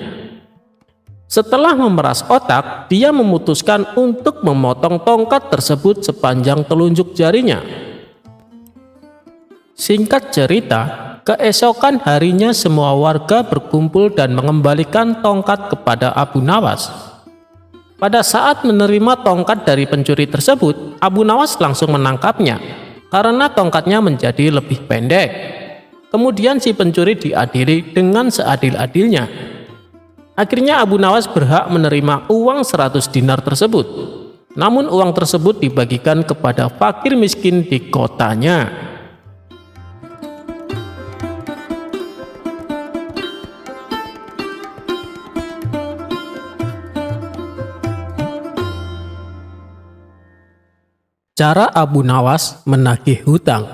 Setelah memeras otak, dia memutuskan untuk memotong tongkat tersebut sepanjang telunjuk jarinya. Singkat cerita, keesokan harinya semua warga berkumpul dan mengembalikan tongkat kepada Abu Nawas. Pada saat menerima tongkat dari pencuri tersebut, Abu Nawas langsung menangkapnya karena tongkatnya menjadi lebih pendek. Kemudian si pencuri diadili dengan seadil-adilnya. Akhirnya Abu Nawas berhak menerima uang 100 dinar tersebut. Namun uang tersebut dibagikan kepada fakir miskin di kotanya. Cara Abu Nawas menagih hutang.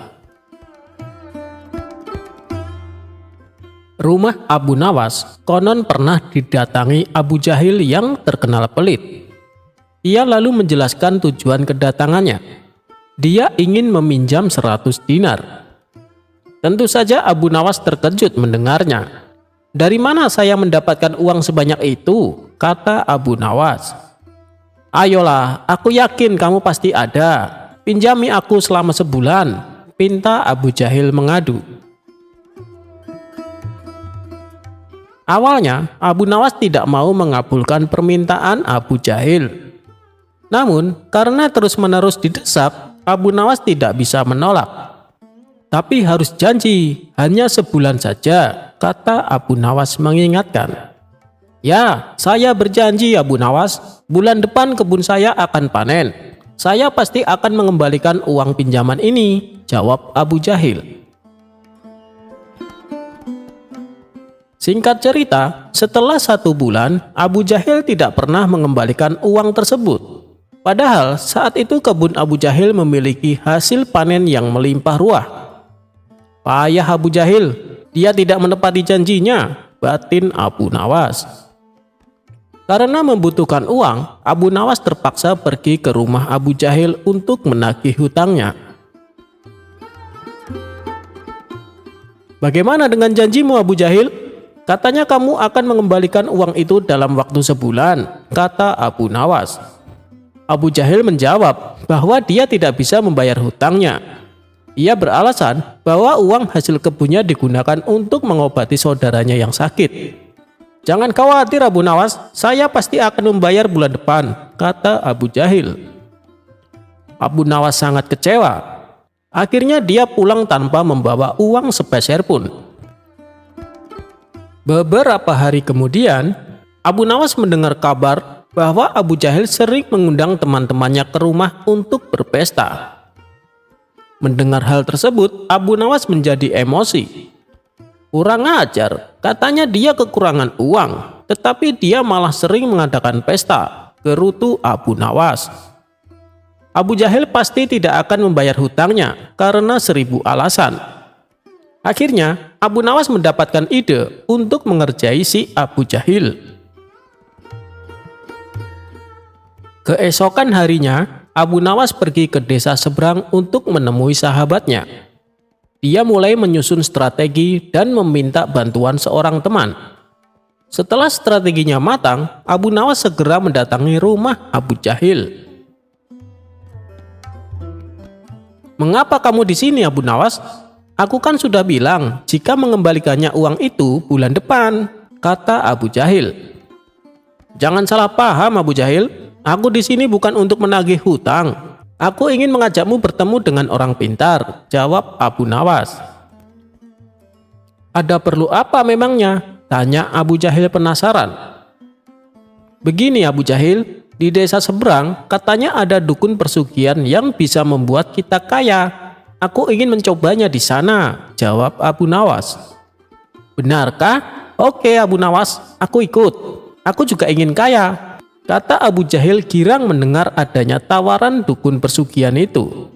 Rumah Abu Nawas konon pernah didatangi Abu Jahil yang terkenal pelit. Ia lalu menjelaskan tujuan kedatangannya. Dia ingin meminjam 100 dinar. Tentu saja Abu Nawas terkejut mendengarnya. "Dari mana saya mendapatkan uang sebanyak itu?" kata Abu Nawas. "Ayolah, aku yakin kamu pasti ada. Pinjami aku selama sebulan," pinta Abu Jahil mengadu. Awalnya, Abu Nawas tidak mau mengabulkan permintaan Abu Jahil. Namun, karena terus-menerus didesak, Abu Nawas tidak bisa menolak. "Tapi harus janji, hanya sebulan saja," kata Abu Nawas mengingatkan. "Ya, saya berjanji Abu Nawas, bulan depan kebun saya akan panen. Saya pasti akan mengembalikan uang pinjaman ini," jawab Abu Jahil. Singkat cerita, setelah 1 bulan, Abu Jahil tidak pernah mengembalikan uang tersebut. Padahal saat itu kebun Abu Jahil memiliki hasil panen yang melimpah ruah. "Payah Abu Jahil, dia tidak menepati janjinya," batin Abu Nawas. Karena membutuhkan uang, Abu Nawas terpaksa pergi ke rumah Abu Jahil untuk menagih hutangnya. "Bagaimana dengan janjimu Abu Jahil? Katanya kamu akan mengembalikan uang itu dalam waktu sebulan," kata Abu Nawas. Abu Jahil menjawab bahwa dia tidak bisa membayar hutangnya. Ia beralasan bahwa uang hasil kebunnya digunakan untuk mengobati saudaranya yang sakit. "Jangan khawatir Abu Nawas, saya pasti akan membayar bulan depan," kata Abu Jahil. Abu Nawas sangat kecewa. Akhirnya dia pulang tanpa membawa uang sepeser pun. Beberapa hari kemudian, Abu Nawas mendengar kabar bahwa Abu Jahil sering mengundang teman-temannya ke rumah untuk berpesta. Mendengar hal tersebut, Abu Nawas menjadi emosi. "Kurang ajar, katanya dia kekurangan uang, tetapi dia malah sering mengadakan pesta," gerutu Abu Nawas. Abu Jahil pasti tidak akan membayar hutangnya karena 1000 alasan. Akhirnya, Abu Nawas mendapatkan ide untuk mengerjai si Abu Jahil. Keesokan harinya, Abu Nawas pergi ke desa seberang untuk menemui sahabatnya. Dia mulai menyusun strategi dan meminta bantuan seorang teman. Setelah strateginya matang, Abu Nawas segera mendatangi rumah Abu Jahil. "Mengapa kamu di sini Abu Nawas? Aku kan sudah bilang jika mengembalikannya uang itu bulan depan," kata Abu Jahil. "Jangan salah paham Abu Jahil, aku di sini bukan untuk menagih hutang. Aku ingin mengajakmu bertemu dengan orang pintar," jawab Abu Nawas. "Ada perlu apa memangnya?" tanya Abu Jahil penasaran. "Begini Abu Jahil, di desa seberang katanya ada dukun persugihan yang bisa membuat kita kaya. Aku ingin mencobanya di sana," jawab Abu Nawas. "Benarkah? Oke Abu Nawas, aku ikut. Aku juga ingin kaya," kata Abu Jahil girang mendengar adanya tawaran dukun persugihan itu.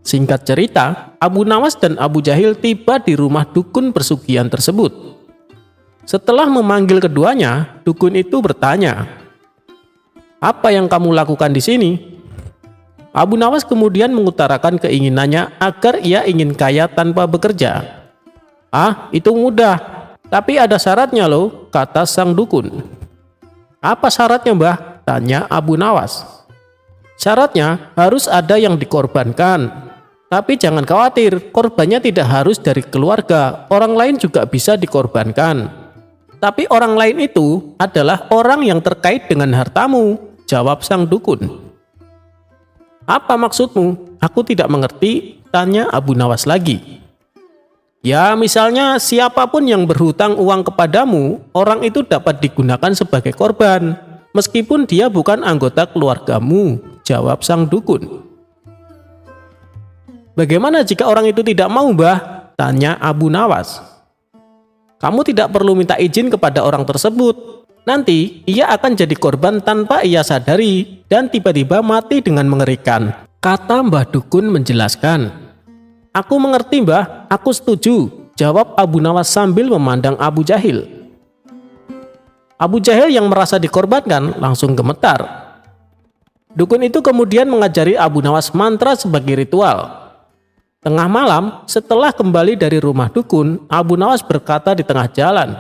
Singkat cerita, Abu Nawas dan Abu Jahil tiba di rumah dukun pesugihan tersebut. Setelah memanggil keduanya, dukun itu bertanya, "Apa yang kamu lakukan di sini?" Abu Nawas kemudian mengutarakan keinginannya agar ia ingin kaya tanpa bekerja. "Ah, itu mudah, tapi ada syaratnya loh," kata sang dukun. "Apa syaratnya, Mbah?" tanya Abu Nawas. "Syaratnya harus ada yang dikorbankan. Tapi jangan khawatir, korbannya tidak harus dari keluarga, orang lain juga bisa dikorbankan. Tapi orang lain itu adalah orang yang terkait dengan hartamu," jawab sang dukun. "Apa maksudmu? Aku tidak mengerti," tanya Abu Nawas lagi. "Ya, misalnya siapapun yang berhutang uang kepadamu, orang itu dapat digunakan sebagai korban, meskipun dia bukan anggota keluargamu," jawab sang dukun. "Bagaimana jika orang itu tidak mau, Mbah?" tanya Abu Nawas. "Kamu tidak perlu minta izin kepada orang tersebut. Nanti ia akan jadi korban tanpa ia sadari dan tiba-tiba mati dengan mengerikan," kata Mbah Dukun menjelaskan. "Aku mengerti, Mbah, aku setuju," jawab Abu Nawas sambil memandang Abu Jahil. Abu Jahil yang merasa dikorbankan langsung gemetar. Dukun itu kemudian mengajari Abu Nawas mantra sebagai ritual. Tengah malam, setelah kembali dari rumah dukun, Abu Nawas berkata di tengah jalan,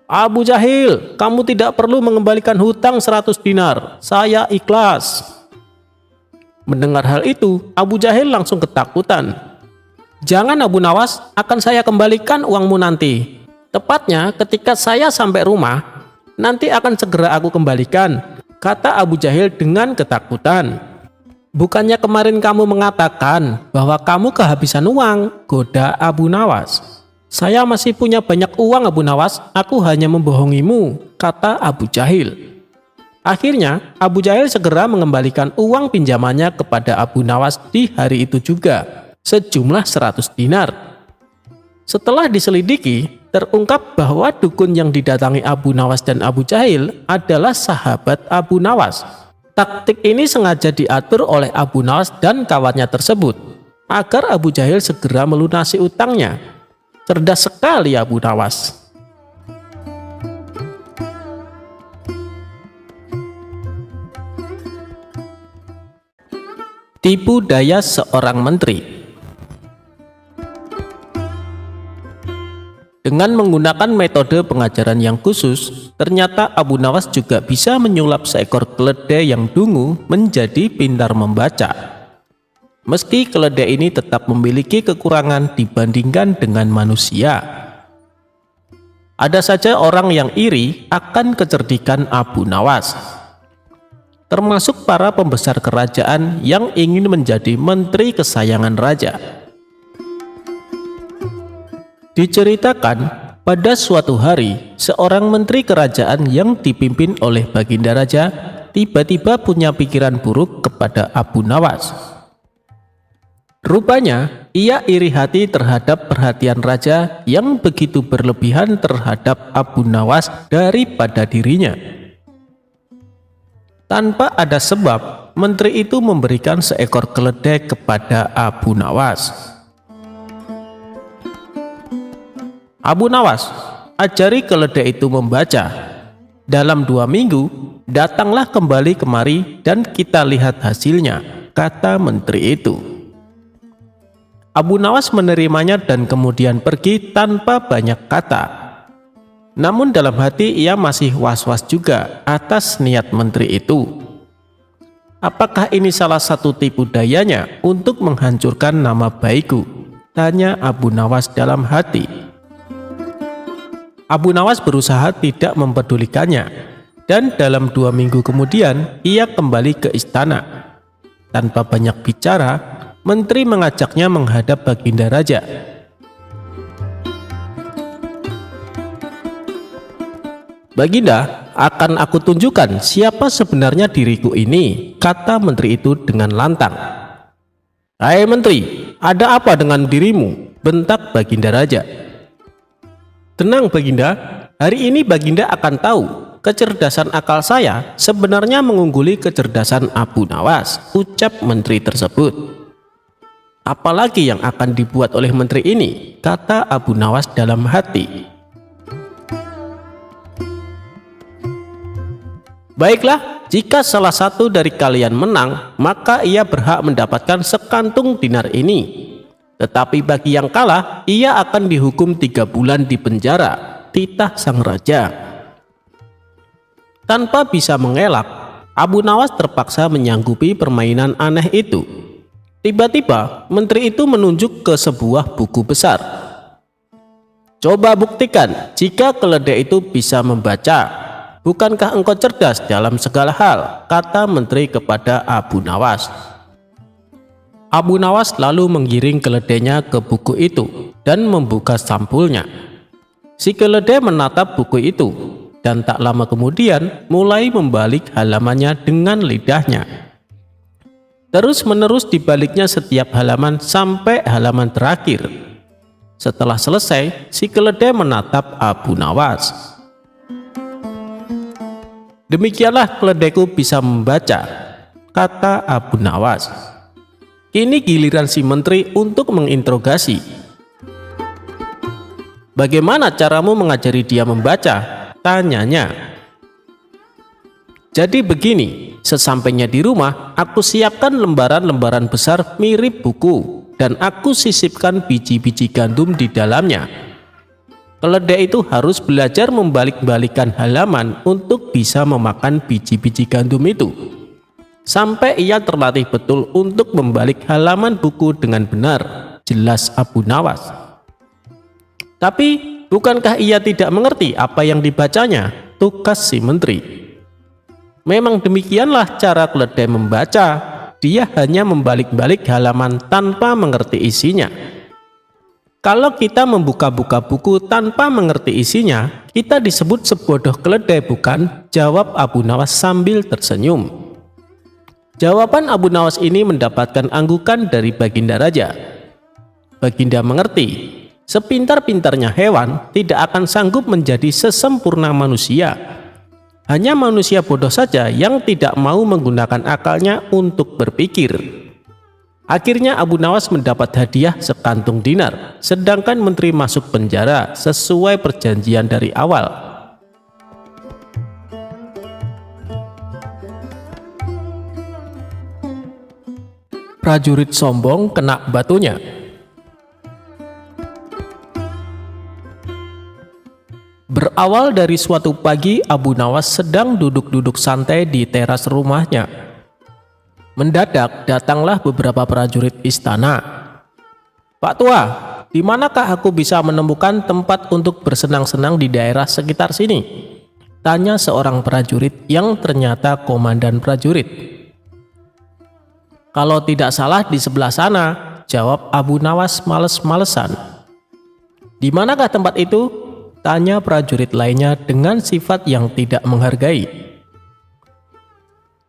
"Abu Jahil, kamu tidak perlu mengembalikan hutang 100 dinar, saya ikhlas." Mendengar hal itu, Abu Jahil langsung ketakutan. "Jangan Abu Nawas, akan saya kembalikan uangmu nanti. Tepatnya ketika saya sampai rumah, nanti akan segera aku kembalikan," kata Abu Jahil dengan ketakutan. "Bukannya kemarin kamu mengatakan bahwa kamu kehabisan uang?" goda Abu Nawas. "Saya masih punya banyak uang Abu Nawas, aku hanya membohongimu," kata Abu Jahil. Akhirnya Abu Jahil segera mengembalikan uang pinjamannya kepada Abu Nawas di hari itu juga, sejumlah 100 dinar. Setelah diselidiki, terungkap bahwa dukun yang didatangi Abu Nawas dan Abu Jahil adalah sahabat Abu Nawas. Taktik ini sengaja diatur oleh Abu Nawas dan kawannya tersebut agar Abu Jahil segera melunasi utangnya. Cerdas sekali Abu Nawas. Tipu daya seorang menteri. Dengan menggunakan metode pengajaran yang khusus, ternyata Abu Nawas juga bisa menyulap seekor keledai yang dungu menjadi pintar membaca. Meski keledai ini tetap memiliki kekurangan dibandingkan dengan manusia. Ada saja orang yang iri akan kecerdikan Abu Nawas, termasuk para pembesar kerajaan yang ingin menjadi menteri kesayangan raja. Diceritakan, pada suatu hari, seorang menteri kerajaan yang dipimpin oleh Baginda Raja tiba-tiba punya pikiran buruk kepada Abu Nawas. Rupanya, ia iri hati terhadap perhatian raja yang begitu berlebihan terhadap Abu Nawas daripada dirinya. Tanpa ada sebab, menteri itu memberikan seekor keledai kepada Abu Nawas. "Abu Nawas, ajari keledai itu membaca. Dalam 2 minggu, datanglah kembali kemari dan kita lihat hasilnya," kata menteri itu. Abu Nawas menerimanya dan kemudian pergi tanpa banyak kata. Namun dalam hati ia masih was-was juga atas niat menteri itu. Apakah ini salah satu tipu dayanya untuk menghancurkan nama baikku? Tanya Abu Nawas dalam hati. Abu Nawas berusaha tidak mempedulikannya, dan dalam 2 minggu kemudian ia kembali ke istana. Tanpa banyak bicara, menteri mengajaknya menghadap Baginda Raja. "Baginda, akan aku tunjukkan siapa sebenarnya diriku ini," kata menteri itu dengan lantang. "Hai menteri, ada apa dengan dirimu?" bentak Baginda Raja. "Tenang Baginda, hari ini Baginda akan tahu kecerdasan akal saya sebenarnya mengungguli kecerdasan Abu Nawas, ucap menteri tersebut. Apalagi yang akan dibuat oleh menteri ini, kata Abu Nawas dalam hati. Baiklah, jika salah satu dari kalian menang, maka ia berhak mendapatkan sekantung dinar ini. Tetapi bagi yang kalah, ia akan dihukum 3 bulan di penjara, titah sang raja. Tanpa bisa mengelak, Abu Nawas terpaksa menyanggupi permainan aneh itu. Tiba-tiba, menteri itu menunjuk ke sebuah buku besar. Coba buktikan jika keledai itu bisa membaca. Bukankah engkau cerdas dalam segala hal? Kata menteri kepada Abu Nawas. Abu Nawas lalu menggiring keledainya ke buku itu dan membuka sampulnya. Si keledai menatap buku itu dan tak lama kemudian mulai membalik halamannya dengan lidahnya. Terus-menerus dibaliknya setiap halaman sampai halaman terakhir. Setelah selesai, si keledai menatap Abu Nawas. Demikianlah keledaiku bisa membaca, kata Abu Nawas. Kini giliran si menteri untuk menginterogasi. Bagaimana caramu mengajari dia membaca? Tanyanya. Jadi begini, sesampainya di rumah, aku siapkan lembaran-lembaran besar mirip buku dan aku sisipkan biji-biji gandum di dalamnya. Keledai itu harus belajar membalik-balikan halaman untuk bisa memakan biji-biji gandum itu. Sampai ia terlatih betul untuk membalik halaman buku dengan benar, jelas Abu Nawas. Tapi, bukankah ia tidak mengerti apa yang dibacanya? Tukas si menteri. Memang demikianlah cara keledai membaca, dia hanya membalik-balik halaman tanpa mengerti isinya. Kalau kita membuka-buka buku tanpa mengerti isinya, kita disebut sebodoh keledai bukan? Jawab Abu Nawas sambil tersenyum. Jawaban Abu Nawas ini mendapatkan anggukan dari Baginda Raja. Baginda mengerti, sepintar-pintarnya hewan tidak akan sanggup menjadi sesempurna manusia. Hanya manusia bodoh saja yang tidak mau menggunakan akalnya untuk berpikir. Akhirnya Abu Nawas mendapat hadiah sekantung dinar, sedangkan menteri masuk penjara sesuai perjanjian dari awal. Prajurit sombong kena batunya. Berawal dari suatu pagi, Abu Nawas sedang duduk-duduk santai di teras rumahnya. Mendadak datanglah beberapa prajurit istana. Pak Tua, di manakah aku bisa menemukan tempat untuk bersenang-senang di daerah sekitar sini? Tanya seorang prajurit yang ternyata komandan prajurit. Kalau tidak salah di sebelah sana, jawab Abu Nawas males-malesan. Di manakah tempat itu? Tanya prajurit lainnya dengan sifat yang tidak menghargai.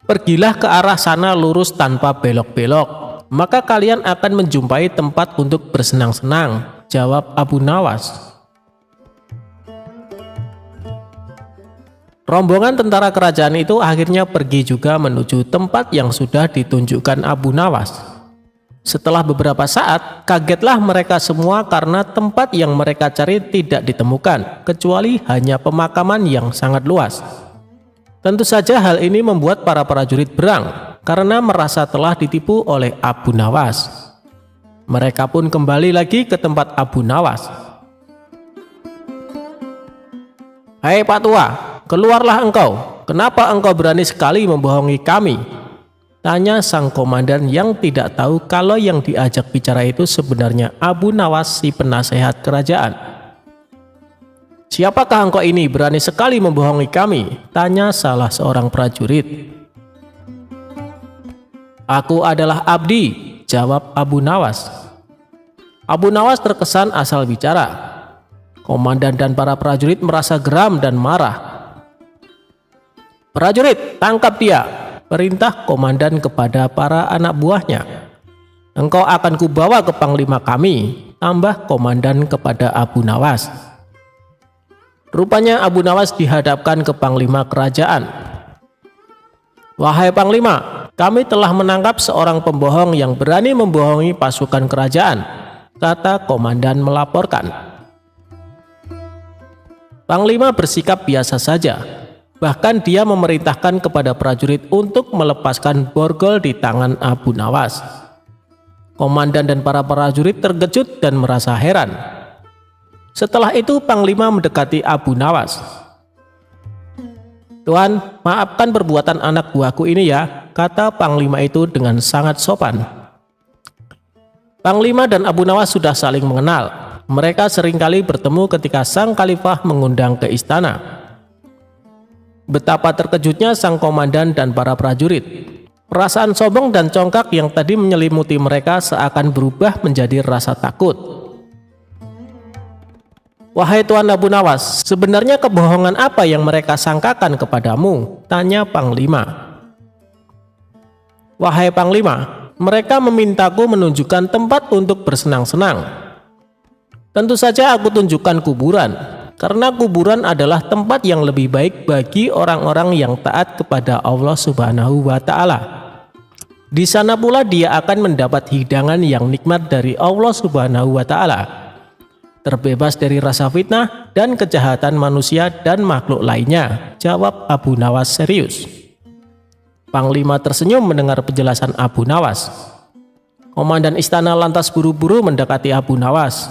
Pergilah ke arah sana lurus tanpa belok-belok, maka kalian akan menjumpai tempat untuk bersenang-senang, jawab Abu Nawas. Rombongan tentara kerajaan itu akhirnya pergi juga menuju tempat yang sudah ditunjukkan Abu Nawas. Setelah beberapa saat, kagetlah mereka semua karena tempat yang mereka cari tidak ditemukan, kecuali hanya pemakaman yang sangat luas. Tentu saja hal ini membuat para prajurit berang, karena merasa telah ditipu oleh Abu Nawas. Mereka pun kembali lagi ke tempat Abu Nawas. Hai Pak Tua, keluarlah engkau. Kenapa engkau berani sekali membohongi kami? Tanya sang komandan yang tidak tahu kalau yang diajak bicara itu sebenarnya Abu Nawas, si penasehat kerajaan. Siapakah engkau ini berani sekali membohongi kami? Tanya salah seorang prajurit. Aku adalah Abdi, jawab Abu Nawas. Abu Nawas terkesan asal bicara. Komandan dan para prajurit merasa geram dan marah. Prajurit, tangkap dia! Perintah komandan kepada para anak buahnya. Engkau akan kubawa ke panglima kami, tambah komandan kepada Abu Nawas. Rupanya Abu Nawas dihadapkan ke Panglima kerajaan. "Wahai Panglima, kami telah menangkap seorang pembohong yang berani membohongi pasukan kerajaan," kata komandan melaporkan. Panglima bersikap biasa saja. Bahkan dia memerintahkan kepada prajurit untuk melepaskan borgol di tangan Abu Nawas. Komandan dan para prajurit terkejut dan merasa heran. Setelah itu Panglima mendekati Abu Nawas. "Tuan, maafkan perbuatan anak buahku ini ya," kata Panglima itu dengan sangat sopan. Panglima dan Abu Nawas sudah saling mengenal. Mereka seringkali bertemu ketika sang khalifah mengundang ke istana. Betapa terkejutnya sang komandan dan para prajurit. Perasaan sombong dan congkak yang tadi menyelimuti mereka seakan berubah menjadi rasa takut. "Wahai Tuan Abu Nawas, sebenarnya kebohongan apa yang mereka sangkakan kepadamu?" tanya Panglima. "Wahai Panglima, mereka memintaku menunjukkan tempat untuk bersenang-senang. Tentu saja aku tunjukkan kuburan, karena kuburan adalah tempat yang lebih baik bagi orang-orang yang taat kepada Allah Subhanahu wa Ta'ala. Di sana pula dia akan mendapat hidangan yang nikmat dari Allah Subhanahu wa Ta'ala, terbebas dari rasa fitnah dan kejahatan manusia dan makhluk lainnya," jawab Abu Nawas serius. Panglima tersenyum mendengar penjelasan Abu Nawas. Komandan istana lantas buru-buru mendekati Abu Nawas.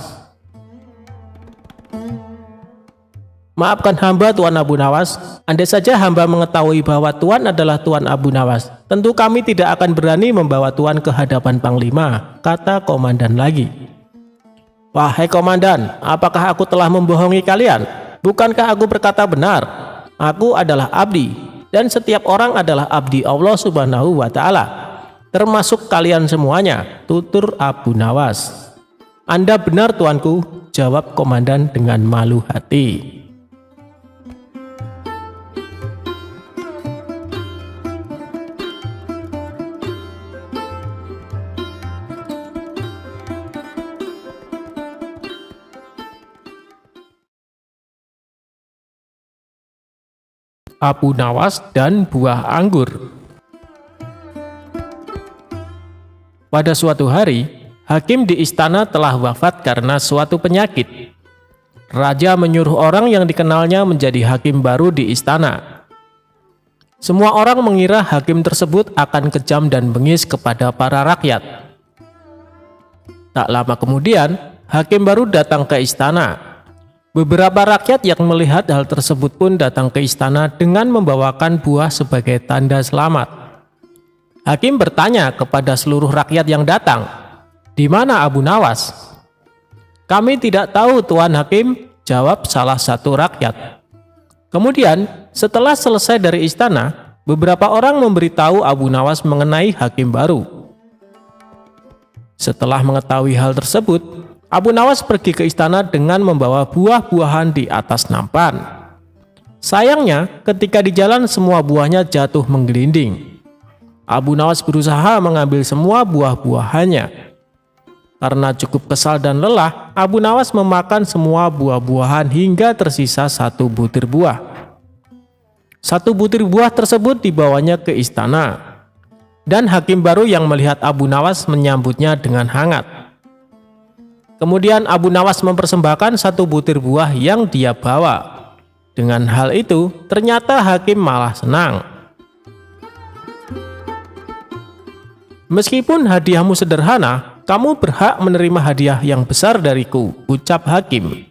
"Maafkan hamba Tuan Abu Nawas, andai saja hamba mengetahui bahwa Tuan adalah Tuan Abu Nawas, tentu kami tidak akan berani membawa Tuan ke hadapan Panglima," kata komandan lagi. "Wahai komandan, apakah aku telah membohongi kalian? Bukankah aku berkata benar? Aku adalah abdi, dan setiap orang adalah abdi Allah Subhanahu wa Ta'ala, termasuk kalian semuanya," tutur Abu Nawas. "Anda benar tuanku," jawab komandan dengan malu hati. Abu Nawas dan buah anggur. Pada suatu hari, hakim di istana telah wafat karena suatu penyakit. Raja menyuruh orang yang dikenalnya menjadi hakim baru di istana. Semua orang mengira hakim tersebut akan kejam dan bengis kepada para rakyat. Tak lama kemudian, hakim baru datang ke istana. Beberapa rakyat yang melihat hal tersebut pun datang ke istana dengan membawakan buah sebagai tanda selamat. Hakim bertanya kepada seluruh rakyat yang datang, "Di mana Abu Nawas?" "Kami tidak tahu Tuan Hakim," jawab salah satu rakyat. Kemudian, setelah selesai dari istana, beberapa orang memberitahu Abu Nawas mengenai hakim baru. Setelah mengetahui hal tersebut, Abu Nawas pergi ke istana dengan membawa buah-buahan di atas nampan. Sayangnya, ketika di jalan semua buahnya jatuh menggelinding. Abu Nawas berusaha mengambil semua buah-buahannya. Karena cukup kesal dan lelah, Abu Nawas memakan semua buah-buahan hingga tersisa 1 butir buah. 1 butir buah tersebut dibawanya ke istana. Dan hakim baru yang melihat Abu Nawas menyambutnya dengan hangat. Kemudian Abu Nawas mempersembahkan 1 butir buah yang dia bawa. Dengan hal itu, ternyata hakim malah senang. "Meskipun hadiahmu sederhana, kamu berhak menerima hadiah yang besar dariku," ucap hakim.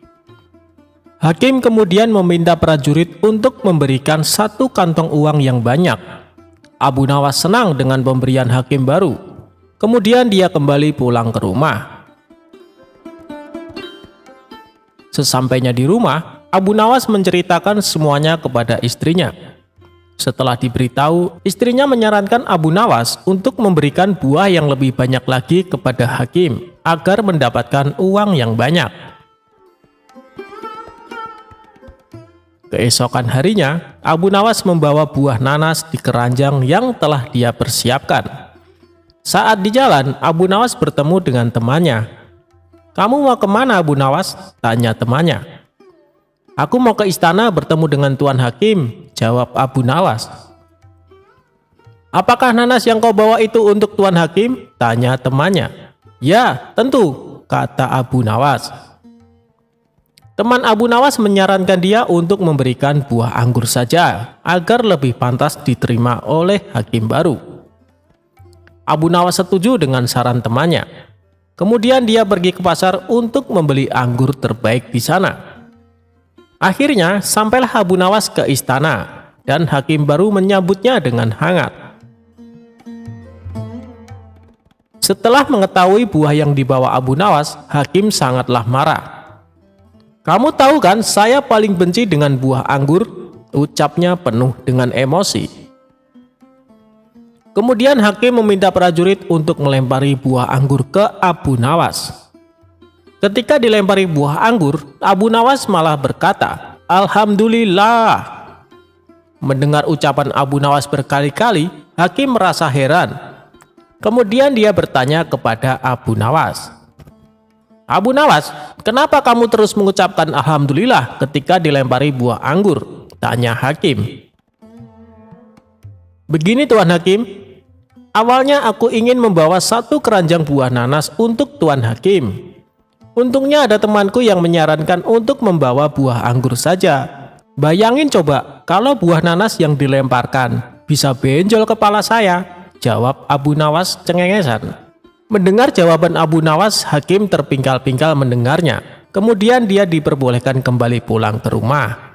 Hakim kemudian meminta prajurit untuk memberikan 1 kantong uang yang banyak. Abu Nawas senang dengan pemberian hakim baru. Kemudian dia kembali pulang ke rumah. Sesampainya di rumah, Abu Nawas menceritakan semuanya kepada istrinya. Setelah diberitahu, istrinya menyarankan Abu Nawas untuk memberikan buah yang lebih banyak lagi kepada hakim agar mendapatkan uang yang banyak. Keesokan harinya, Abu Nawas membawa buah nanas di keranjang yang telah dia persiapkan. Saat di jalan, Abu Nawas bertemu dengan temannya. "Kamu mau kemana Abu Nawas?" tanya temannya. Aku mau ke istana bertemu dengan Tuan Hakim, jawab Abu Nawas. Apakah nanas yang kau bawa itu untuk Tuan Hakim? Tanya temannya. Ya, tentu, kata Abu Nawas. Teman Abu Nawas menyarankan dia untuk memberikan buah anggur saja, agar lebih pantas diterima oleh hakim baru. Abu Nawas setuju dengan saran temannya. Kemudian dia pergi ke pasar untuk membeli anggur terbaik di sana. Akhirnya, sampailah Abu Nawas ke istana, dan hakim baru menyambutnya dengan hangat. Setelah mengetahui buah yang dibawa Abu Nawas, hakim sangatlah marah. Kamu tahu kan, saya paling benci dengan buah anggur, ucapnya penuh dengan emosi. Kemudian hakim meminta prajurit untuk melempari buah anggur ke Abu Nawas. Ketika dilempari buah anggur, Abu Nawas malah berkata, "Alhamdulillah." Mendengar ucapan Abu Nawas berkali-kali, hakim merasa heran. Kemudian dia bertanya kepada Abu Nawas, "Abu Nawas, kenapa kamu terus mengucapkan Alhamdulillah ketika dilempari buah anggur?" tanya hakim. "Begini Tuan Hakim, awalnya aku ingin membawa 1 keranjang buah nanas untuk Tuan Hakim. Untungnya ada temanku yang menyarankan untuk membawa buah anggur saja. Bayangin coba kalau buah nanas yang dilemparkan bisa benjol kepala saya," jawab Abu Nawas cengengesan. Mendengar jawaban Abu Nawas, hakim terpingkal-pingkal mendengarnya. Kemudian dia diperbolehkan kembali pulang ke rumah.